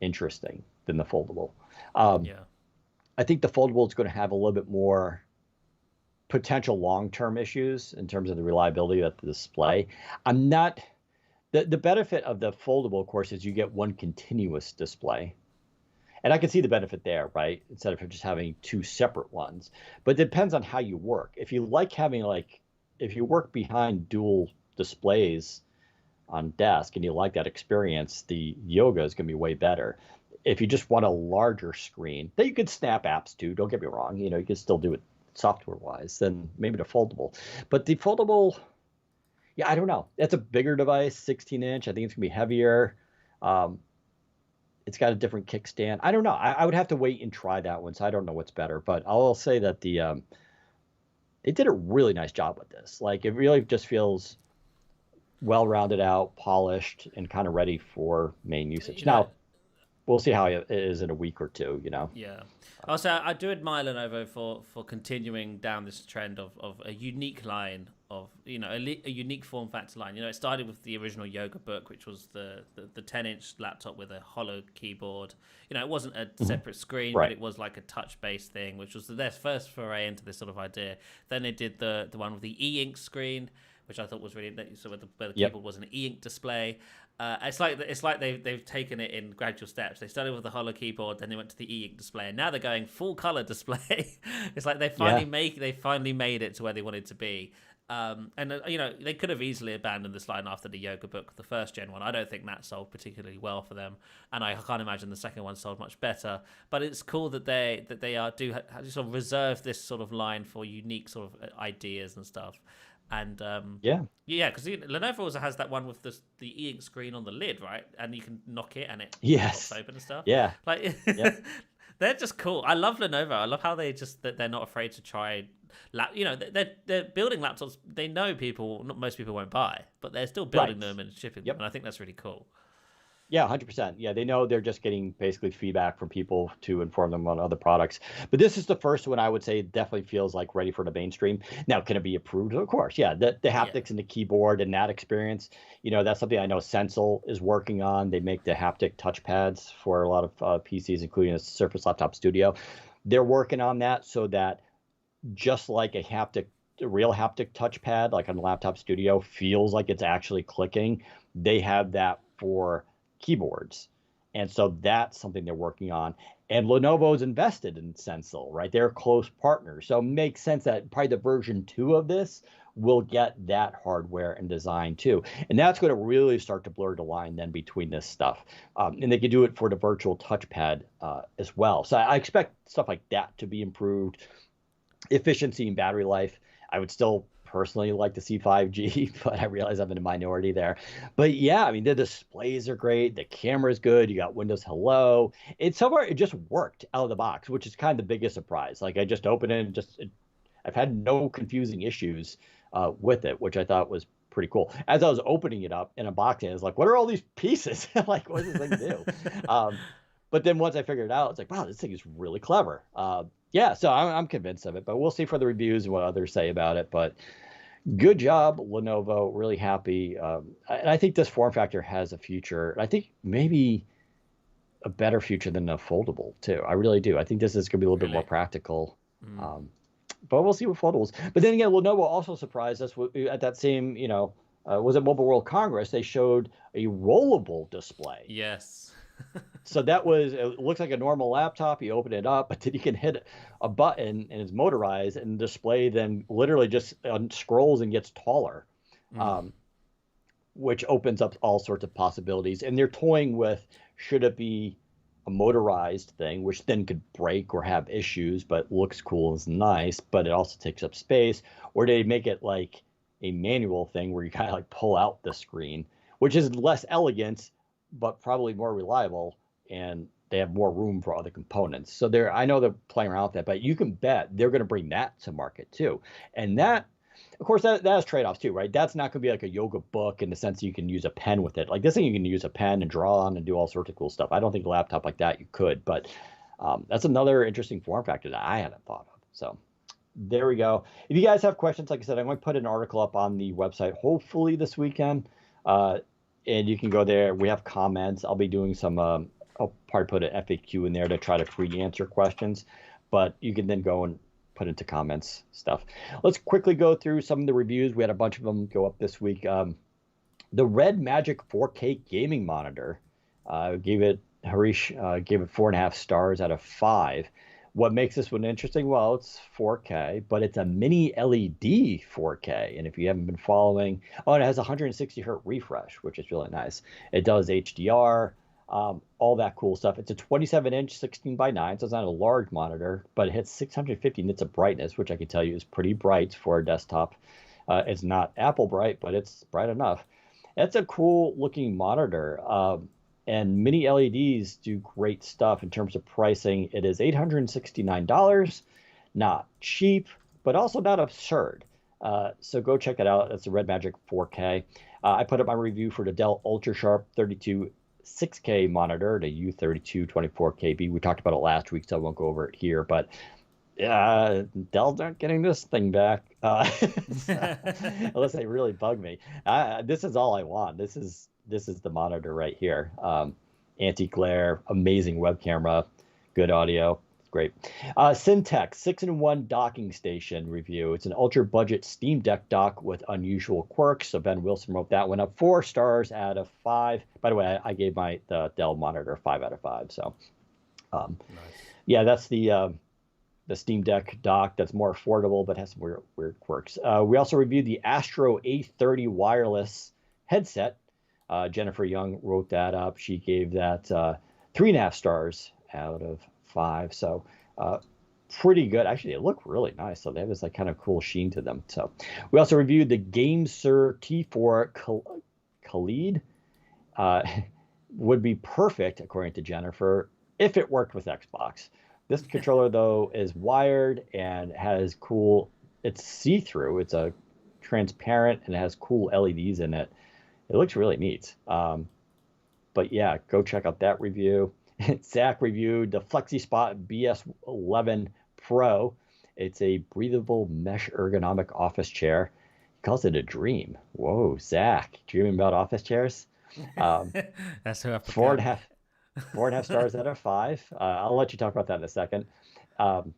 interesting than the foldable. I think the foldable is going to have a little bit more potential long-term issues in terms of the reliability of the display. The benefit of the foldable, of course, is you get one continuous display. And I can see the benefit there, right? Instead of just having 2 separate ones. But it depends on how you work. If you like having if you work behind dual displays on desk and you like that experience, the Yoga is going to be way better. If you just want a larger screen that you could snap apps to, don't get me wrong, you can still do it software-wise, then maybe the foldable. But the foldable, I don't know. That's a bigger device, 16-inch. I think it's going to be heavier. It's got a different kickstand. I don't know. I would have to wait and try that one, so I don't know what's better. But I'll say that they did a really nice job with this. Like, it really just feels well rounded out, polished, and kind of ready for main usage. You know, Now, we'll see how it is in a week or two, you know? yeah. Also, I do admire Lenovo for continuing down this trend of a unique line of, you know, a unique form factor line. You know, it started with the original Yoga Book, which was the 10-inch laptop with a hollow keyboard. You know, it wasn't a separate screen, Right. but it was like a touch-based thing, which was their first foray into this sort of idea. Then they did the one with the e-ink screen, which I thought was really, so where the keyboard was an e-ink display. It's like they've taken it in gradual steps. They started with the hollow keyboard, then they went to the e-ink display, and now they're going full color display. It's like they finally made it to where they wanted to be. You know, they could have easily abandoned this line after the Yoga Book, the first gen one. I don't think that sold particularly well for them, and I can't imagine the second one sold much better. But it's cool that they do sort of reserve this sort of line for unique sort of ideas and stuff. And because Lenovo also has that one with the e-ink screen on the lid, right? And you can knock it and it pops open and stuff. Yeah, like they're just cool. I love Lenovo. I love how they're not afraid to try. You know, they're building laptops. They know most people won't buy, but they're still building them and shipping them, and I think that's really cool. Yeah, 100%. Yeah, they know they're just getting basically feedback from people to inform them on other products. But this is the first one I would say definitely feels like ready for the mainstream. Now, can it be approved? Of course. Yeah, the haptics and the keyboard and that experience, you know, that's something I know Sensel is working on. They make the haptic touchpads for a lot of PCs, including a Surface Laptop Studio. They're working on that so that just like a real haptic touchpad, like on the Laptop Studio, feels like it's actually clicking. They have that for keyboards. And so that's something they're working on. And Lenovo's invested in Sensel, right? They're close partners. So it makes sense that probably the version 2 of this will get that hardware and design too. And that's going to really start to blur the line then between this stuff. And they can do it for the virtual touchpad as well. So I expect stuff like that to be improved. Efficiency and battery life, I would still personally like to see 5G, but I realize I'm in a minority there. But yeah, I mean, the displays are great. The camera's good. You got Windows Hello. It just worked out of the box, which is kind of the biggest surprise. Like, I just opened it and I've had no confusing issues with it, which I thought was pretty cool. As I was opening it up and unboxing it, I was like, what are all these pieces? Like, what does this thing do? But then once I figured it out, it's like, wow, this thing is really clever. Yeah, so I'm convinced of it, but we'll see for the reviews and what others say about it. But good job, Lenovo. Really happy. And I think this form factor has a future. I think maybe a better future than a foldable, too. I really do. I think this is going to be a little bit more practical. But we'll see with foldables. But then again, Lenovo also surprised us at that same, was it Mobile World Congress? They showed a rollable display. Yes. So it looks like a normal laptop. You open it up, but then you can hit a button and it's motorized, and the display then literally just scrolls and gets taller, which opens up all sorts of possibilities. And they're toying with, should it be a motorized thing, which then could break or have issues, but looks cool and is nice, but it also takes up space, or they make it like a manual thing where you kind of like pull out the screen, which is less elegant, but probably more reliable, and they have more room for other components. So I know they're playing around with that, but you can bet they're going to bring that to market too. And that, of course, that has trade-offs too, right? That's not going to be like a yoga book in the sense that you can use a pen with it. Like this thing, you can use a pen and draw on and do all sorts of cool stuff. I don't think a laptop like that you could, but that's another interesting form factor that I hadn't thought of. So there we go. If you guys have questions, like I said, I'm going to put an article up on the website hopefully this weekend. And you can go there. We have comments. I'll be doing some, I'll probably put an FAQ in there to try to pre-answer questions, but you can then go and put into comments stuff. Let's quickly go through some of the reviews. We had a bunch of them go up this week. The Red Magic 4K gaming monitor, Harish gave it 4.5 stars out of 5. What makes this one interesting? Well, it's 4K, but it's a mini LED 4K. And if you haven't been following, it has 160 hertz refresh, which is really nice. It does HDR, all that cool stuff. It's a 27-inch 16:9, so it's not a large monitor, but it hits 650 nits of brightness, which I can tell you is pretty bright for a desktop. It's not Apple bright, but it's bright enough. It's a cool looking monitor. And mini LEDs do great stuff in terms of pricing. It is $869, not cheap, but also not absurd. So go check it out. It's a Red Magic 4K. I put up my review for the Dell UltraSharp 32 6K monitor, the U32 24KB. We talked about it last week, so I won't go over it here. But Dell's not getting this thing back unless they really bug me. This is all I want. This is the monitor right here. Anti-glare, amazing web camera, good audio. Great. Syntec 6-in-1 docking station review. It's an ultra budget Steam Deck dock with unusual quirks. So Ben Wilson wrote that one up 4 stars out of 5. By the way, I gave the Dell monitor 5 out of 5. So, nice. Yeah, that's the Steam Deck dock that's more affordable but has some weird quirks. We also reviewed the Astro A30 wireless headset. Jennifer Young wrote that up. She gave that 3.5 stars out of 5. So pretty good. Actually, they look really nice. So they have this like kind of cool sheen to them. So we also reviewed the GameSir T4 Khalid. Would be perfect, according to Jennifer, if it worked with Xbox. This controller, though, is wired and has cool, it's see-through. It's a transparent and it has cool LEDs in it. It looks really neat. But yeah, go check out that review. Zach reviewed the FlexiSpot BS11 Pro. It's a breathable mesh ergonomic office chair. He calls it a dream. Whoa, Zach, dreaming about office chairs? That's who I put 4.5 stars out of 5. I'll let you talk about that in a second. And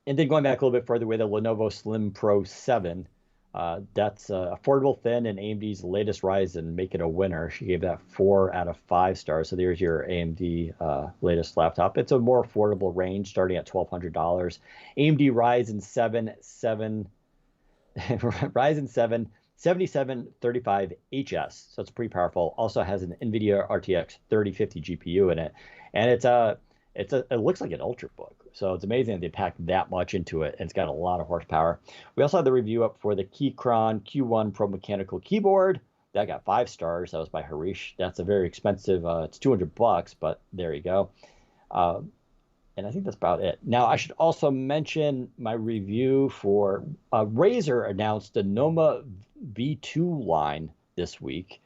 then going back a little bit further with the Lenovo Slim Pro 7. That's affordable, thin, and AMD's latest Ryzen make it a winner. She gave that 4 out of 5 stars. So there's your AMD latest laptop. It's a more affordable range, starting at $1,200. AMD Ryzen 7 7735HS. So it's pretty powerful. Also has an NVIDIA RTX 3050 GPU in it, and it looks like an Ultrabook. So it's amazing that they packed that much into it, and it's got a lot of horsepower. We also had the review up for the Keychron Q1 Pro Mechanical Keyboard. That got 5 stars. That was by Harish. That's a very expensive. It's $200, but there you go. And I think that's about it. Now, I should also mention my review for Razer announced the Noma V2 line this week.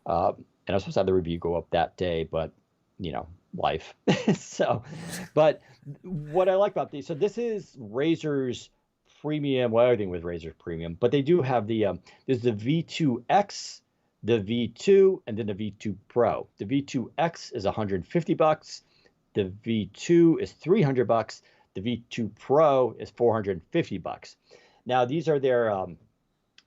And I was supposed to have the review go up that day, but, life. So, but what I like about these, so this is Razer's premium, well, everything with Razer's premium, but they do have there's the V2X, the V2, and then the V2 Pro. The V2X is $150. The V2 is $300. The V2 Pro is $450. Now, these are their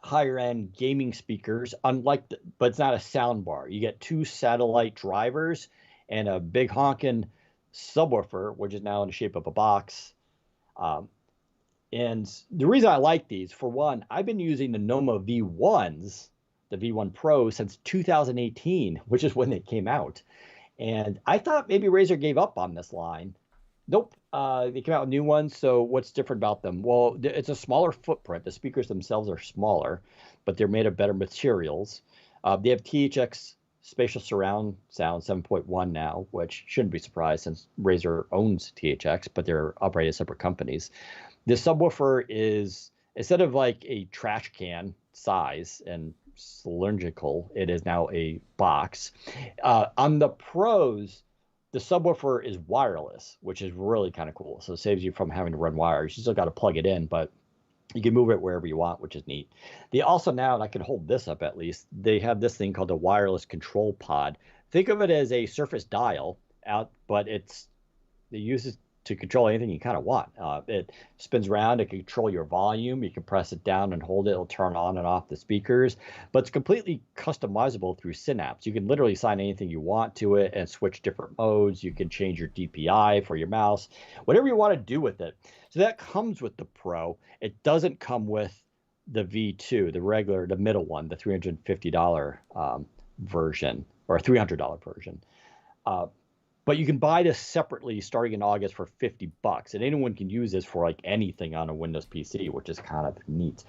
higher end gaming speakers, but it's not a sound bar. You get 2 satellite drivers and a big honking subwoofer, which is now in the shape of a box. And the reason I like these, for one, I've been using the Noma V1s, the V1 Pro, since 2018, which is when they came out. And I thought maybe Razer gave up on this line. Nope. They came out with new ones. So what's different about them? Well, it's a smaller footprint. The speakers themselves are smaller, but they're made of better materials. They have THX Spatial Surround Sound 7.1 now, which shouldn't be surprised since Razer owns THX, but they're operated as separate companies. The subwoofer is, instead of like a trash can size and cylindrical, it is now a box. On the Pros, the subwoofer is wireless, which is really kind of cool. So it saves you from having to run wires. You still got to plug it in, but you can move it wherever you want, which is neat. They also now, and I can hold this up at least, they have this thing called a wireless control pod. Think of it as a Surface Dial but it uses to control anything you kind of want. It spins around to control your volume. You can press it down and hold it. It'll turn on and off the speakers, but it's completely customizable through Synapse. You can literally assign anything you want to it and switch different modes. You can change your DPI for your mouse, whatever you want to do with it. So that comes with the Pro. It doesn't come with the V2, the middle one, the $350 version or $300 version. But you can buy this separately starting in August for $50, and anyone can use this for like anything on a Windows PC, which is kind of neat.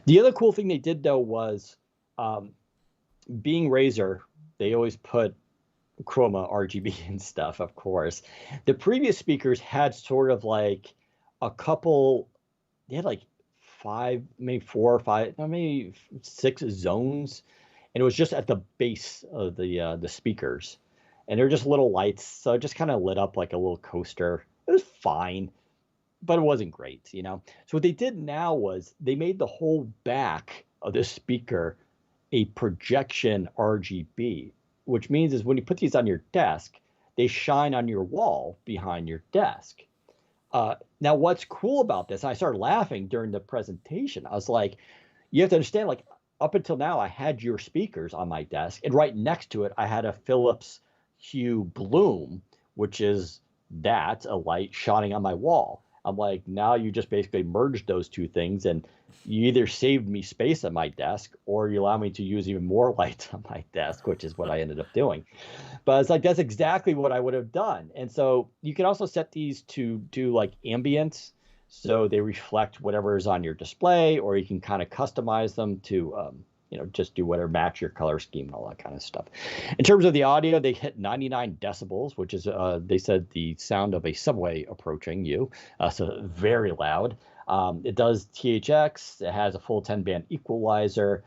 The other cool thing they did though was, being Razer, they always put chroma RGB and stuff, of course. The previous speakers had sort of like a couple, they had like five, maybe four or five, no, maybe six zones, and it was just at the base of the speakers, and they're just little lights, so it just kind of lit up like a little coaster. It was fine, but it wasn't great, you know. So what they did now was they made the whole back of the speaker a projection RGB, which means is when you put these on your desk, they shine on your wall behind your desk. Now, what's cool about this? I started laughing during the presentation. I was like, you have to understand, like up until now, I had your speakers on my desk, and right next to it, I had a Philips Hue Bloom, which is that a light shining on my wall. I'm like, now you just basically merged those two things, and you either saved me space on my desk or you allow me to use even more lights on my desk, which is what I ended up doing. But it's like that's exactly what I would have done. And so you can also set these to do like ambience, so they reflect whatever is on your display, or you can kind of customize them to just do whatever, match your color scheme and all that kind of stuff. In terms of the audio, they hit 99 decibels, which is they said the sound of a subway approaching you, so very loud. It does THX. It has a full 10-band equalizer.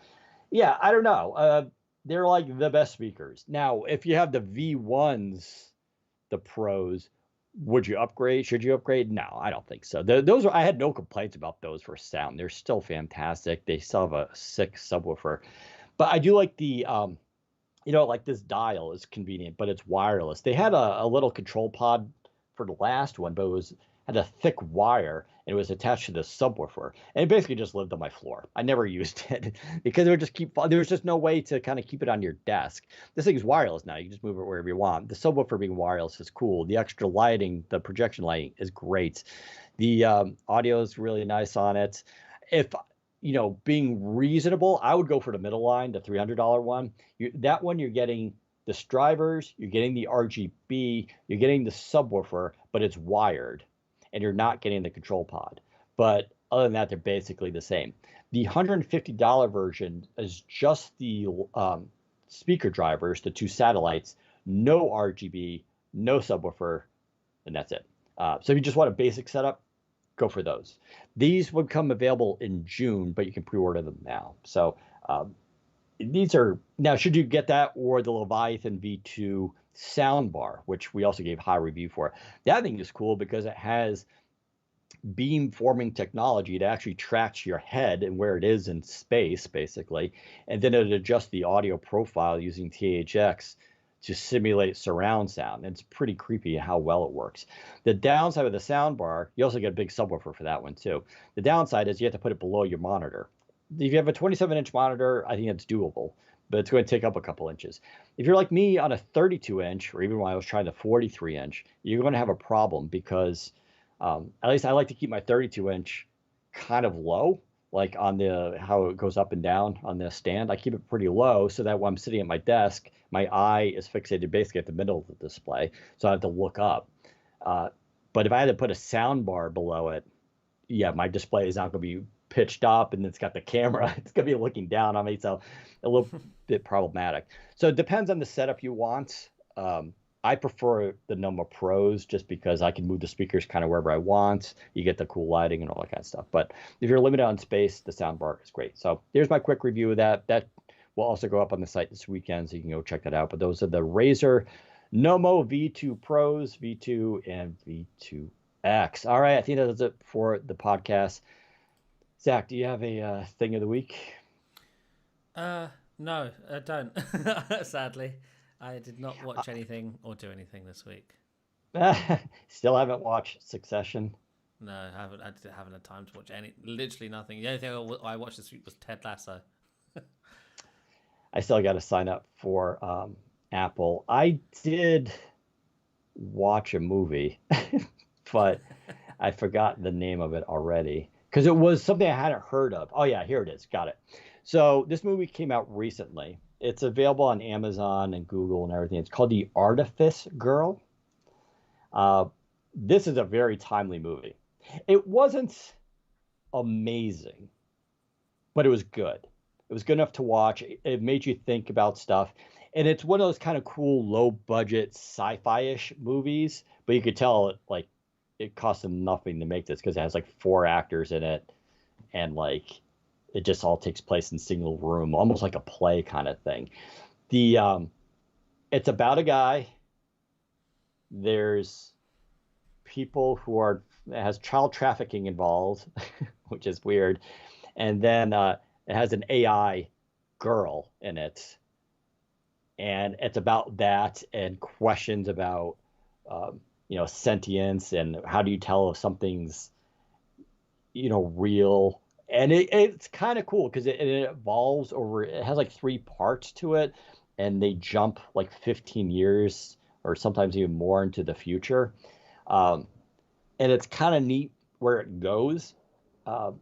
Yeah, I don't know. They're like the best speakers. Now, if you have the V1s, the Pros, would you upgrade? Should you upgrade? No, I don't think so. Those I had no complaints about those for sound. They're still fantastic. They still have a sick subwoofer. But I do like the like this dial is convenient, but it's wireless. They had a little control pod for the last one, but it had a thick wire and it was attached to the subwoofer, and it basically just lived on my floor. I never used it because it would just there was just no way to kind of keep it on your desk. This thing's wireless now. You can just move it wherever you want. The subwoofer being wireless is cool. The extra lighting, the projection lighting is great. The audio is really nice on it. If being reasonable, I would go for the middle line, the $300 one. That one, you're getting the drivers, you're getting the RGB, you're getting the subwoofer, but it's wired, and you're not getting the control pod. But other than that, they're basically the same. The $150 version is just the speaker drivers, the two satellites, no RGB, no subwoofer, and that's it. So if you just want a basic setup, go for those. These would come available in June, but you can pre-order them now. So these are now, should you get that or the Leviathan V2 soundbar, which we also gave high review for. That thing is cool because it has beam forming technology that actually tracks your head and where it is in space, basically, and then it adjusts the audio profile using THX to simulate surround sound. It's pretty creepy how well it works. The downside of the soundbar, you also get a big subwoofer for that one too. The downside is you have to put it below your monitor. If you have a 27-inch monitor, I think it's doable, but it's going to take up a couple inches. If you're like me on a 32-inch, or even when I was trying the 43-inch, you're going to have a problem because at least I like to keep my 32-inch kind of low, like on how it goes up and down on the stand. I keep it pretty low so that when I'm sitting at my desk, my eye is fixated basically at the middle of the display, so I have to look up. But if I had to put a sound bar below it, yeah, my display is not going to be pitched up, and it's got the camera. It's going to be looking down on me, so a little bit problematic. So it depends on the setup you want. I prefer the Noma Pros just because I can move the speakers kind of wherever I want. You get the cool lighting and all that kind of stuff. But if you're limited on space, the soundbar is great. So here's my quick review of that. That will also go up on the site this weekend, so you can go check that out. But those are the Razer Nomo V2 Pros, V2, and V2X. All right, I think that does it for the podcast. Zach, do you have a thing of the week? No, I don't. Sadly, I did not watch anything or do anything this week. Still haven't watched Succession. No, I haven't had time to watch literally nothing. The only thing I watched this week was Ted Lasso. I still got to sign up for Apple. I did watch a movie, but I forgot the name of it already because it was something I hadn't heard of. Oh yeah, here it is. Got it. So this movie came out recently. It's available on Amazon and Google and everything. It's called The Artifice Girl. This is a very timely movie. It wasn't amazing, but it was good. It was good enough to watch. It made you think about stuff. and it's one of those kind of cool low budget sci-fi-ish movies, but you could tell like it cost them nothing to make this because it has like 4 actors in it, and like it just all takes place in single room, almost like a play kind of thing. The It's about a guy. There's people who are it has child trafficking involved, which is weird, and then it has an AI girl in it, and it's about that and questions about sentience and how do you tell if something's real. And it's kind of cool because it evolves over. It has like 3 parts to it, and they jump like 15 years or sometimes even more into the future. And it's kind of neat where it goes. But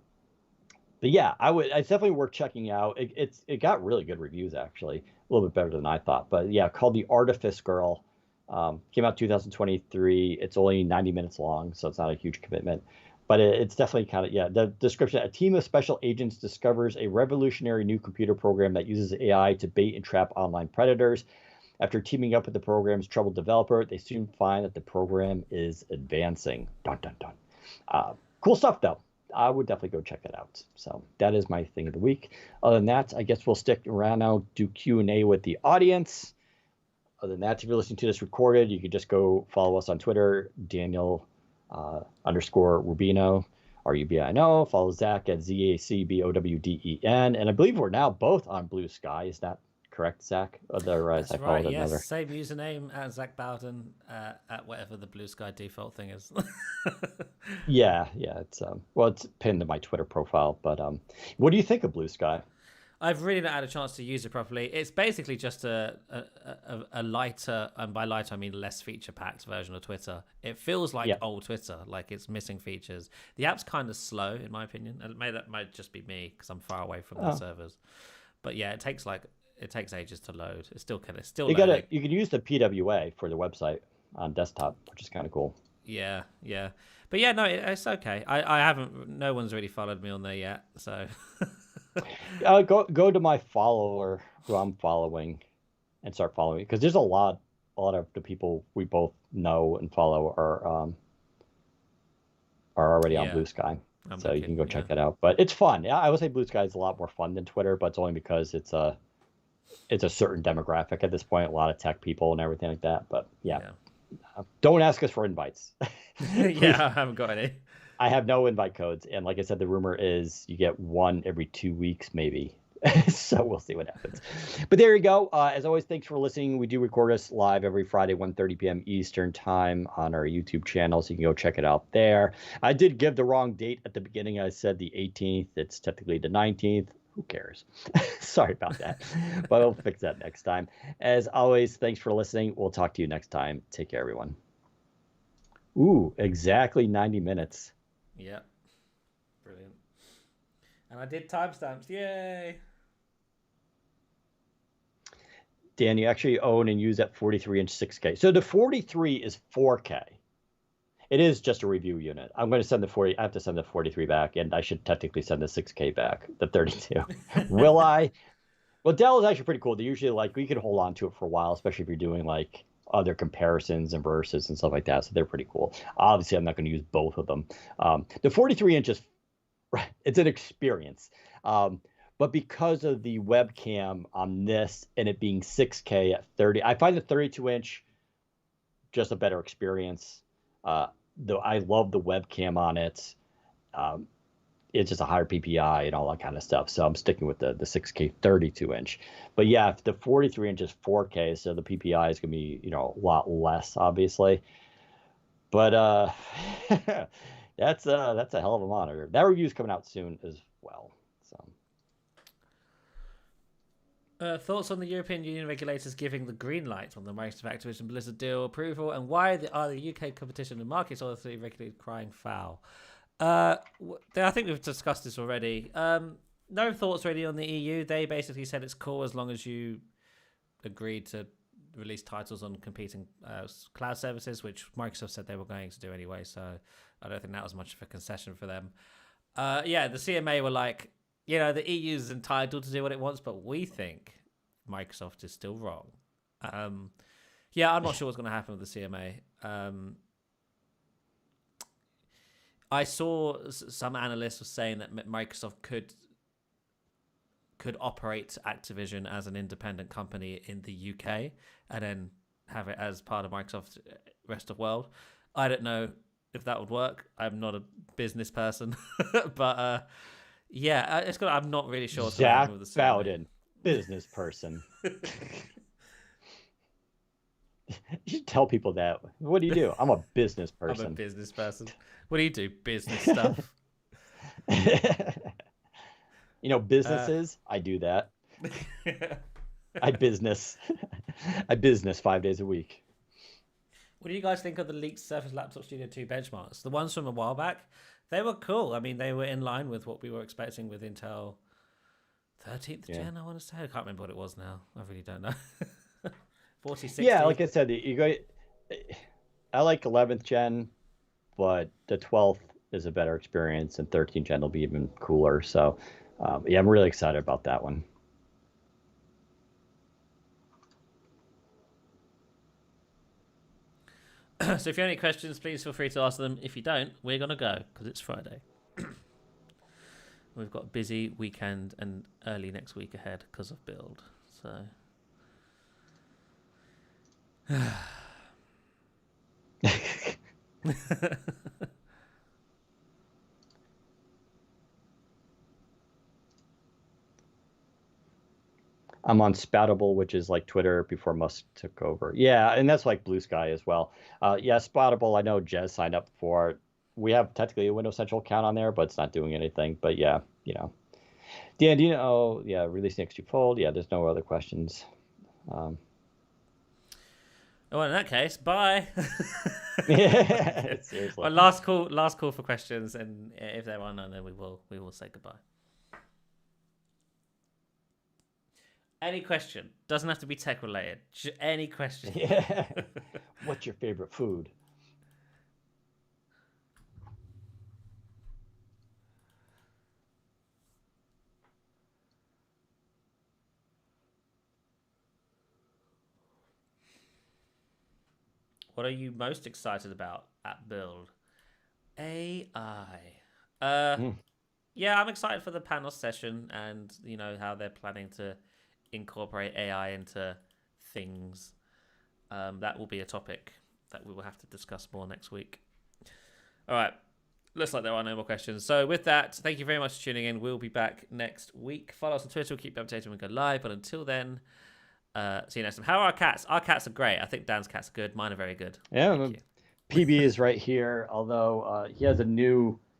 yeah, it's definitely worth checking out. It got really good reviews, actually, a little bit better than I thought. But yeah, called The Artifice Girl. Came out 2023. It's only 90 minutes long, so it's not a huge commitment. But it's definitely kind of, yeah, the description: a team of special agents discovers a revolutionary new computer program that uses AI to bait and trap online predators. After teaming up with the program's troubled developer, they soon find that the program is advancing. Dun, dun, dun. Cool stuff, though. I would definitely go check that out. So that is my thing of the week. Other than that, I guess we'll stick around now, do Q&A with the audience. Other than that, if you're listening to this recorded, you could just go follow us on Twitter, Daniel _ Rubino, Rubino. Follow Zach at ZACBOWDEN. And I believe we're now both on Blue Sky. Is that correct, Zach? Otherwise, that's right. Yes, another. Same username at Zach Bowden at whatever the Blue Sky default thing is. yeah. It's it's pinned to my Twitter profile. But what do you think of Blue Sky? I've really not had a chance to use it properly. It's basically just a lighter, and by lighter I mean less feature-packed version of Twitter. It feels like old Twitter, like it's missing features. The app's kind of slow, in my opinion, and that might just be me because I'm far away from the servers. But yeah, it takes ages to load. It's still you can use the PWA for the website on desktop, which is kind of cool. Yeah. But yeah, no, it's okay. I haven't. No one's really followed me on there yet, so. Go to my follower who I'm following, and start following, because there's a lot of the people we both know and follow are already on Blue Sky. You can go check that out. But it's fun. I would say Blue Sky is a lot more fun than Twitter, but it's only because it's a certain demographic at this point, a lot of tech people and everything like that. But yeah. Don't ask us for invites. Yeah, I haven't got any. I have no invite codes, and like I said, the rumor is you get one every 2 weeks, maybe. So we'll see what happens. But there you go. As always, thanks for listening. We do record us live every Friday, 1:30 p.m. Eastern time on our YouTube channel, so you can go check it out there. I did give the wrong date at the beginning. I said the 18th. It's technically the 19th. Who cares? Sorry about that, but I'll fix that next time. As always, thanks for listening. We'll talk to you next time. Take care, everyone. Ooh, exactly 90 minutes. Yeah. Brilliant. And I did timestamps. Yay. Dan, you actually own and use that 43-inch 6K. So the 43 is 4K. It is just a review unit. I'm going to send the 40. I have to send the 43 back, and I should technically send the 6K back, the 32. Will I? Well, Dell is actually pretty cool. They usually we can hold on to it for a while, especially if you're doing like other comparisons and verses and stuff like that. So they're pretty cool. Obviously, I'm not going to use both of them. The 43 inches, it's an experience. But because of the webcam on this and it being 6K at 30, I find the 32-inch just a better experience. Though I love the webcam on it. It's just a higher PPI and all that kind of stuff. So I'm sticking with the 6K 32-inch. But yeah, if the 43-inch is 4K, so the PPI is going to be, a lot less, obviously. But that's a hell of a monitor. That review is coming out soon as well. So. Thoughts on the European Union regulators giving the green light on the Microsoft Activision Blizzard deal approval, and why are the UK Competition and Markets Authority regularly crying foul? I think we've discussed this already. No thoughts really on the EU. They basically said it's cool as long as you agree to release titles on competing cloud services, which Microsoft said they were going to do anyway. So I don't think that was much of a concession for them. The CMA were like, the EU is entitled to do what it wants, but we think Microsoft is still wrong. Yeah, I'm not sure what's going to happen with the CMA. I saw some analysts were saying that Microsoft could operate Activision as an independent company in the UK and then have it as part of Microsoft rest of world. I don't know if that would work. I'm not a business person, but I'm not really sure what's going to happen with the CMA. Bowden, business person. You should tell people that. What do you do? I'm a business person. I'm a business person. What do you do? Business stuff. Businesses. I do that. I business 5 days a week. What do you guys think of the leaked Surface Laptop Studio 2 benchmarks? The ones from a while back, they were cool. I mean, they were in line with what we were expecting with Intel 13th gen, I want to say. I can't remember what it was now. I really don't know. 4060. Yeah, like I said, I like 11th gen, but the 12th is a better experience, and 13th gen will be even cooler. So, I'm really excited about that one. So if you have any questions, please feel free to ask them. If you don't, we're going to go because it's Friday. We've got a busy weekend and early next week ahead because of build. So... I'm on Spoutable, which is like Twitter before Musk took over. Yeah, and that's like Blue Sky as well. Spoutable, I know Jez signed up for. We have technically a Windows Central account on there, but it's not doing anything. But yeah, Dan, do you know? Yeah, release next to Fold. Yeah, there's no other questions. Well, in that case, bye. Seriously. Well, last call for questions, and if there are none, then we will say goodbye. Any question? Doesn't have to be tech related. Any question? Yeah. What's your favorite food? What are you most excited about at Build? AI. Yeah, I'm excited for the panel session and how they're planning to incorporate AI into things. That will be a topic that we will have to discuss more next week. All right. Looks like there are no more questions. So with that, thank you very much for tuning in. We'll be back next week. Follow us on Twitter. We'll keep you updated when we go live. But until then, see you next time. How are our cats? Our cats are great. I think Dan's cats are good. Mine are very good. Yeah, PB is right here, although he has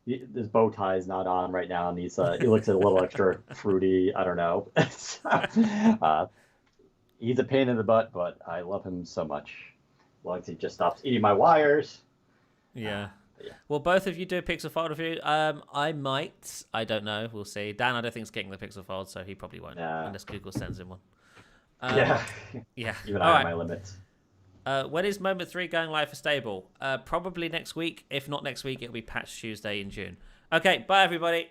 his bow tie is not on right now, and he looks a little extra fruity. I don't know. He's a pain in the butt, but I love him so much. As long as he just stops eating my wires. Yeah. Well, both of you do a Pixel Fold review. I might. I don't know. We'll see. Dan, I don't think he's getting the Pixel Fold, so he probably won't, unless Google sends him one. Yeah. Even I have my limits. When is Moment 3 going live for stable? Probably next week. If not next week, it'll be Patch Tuesday in June. Okay, bye everybody.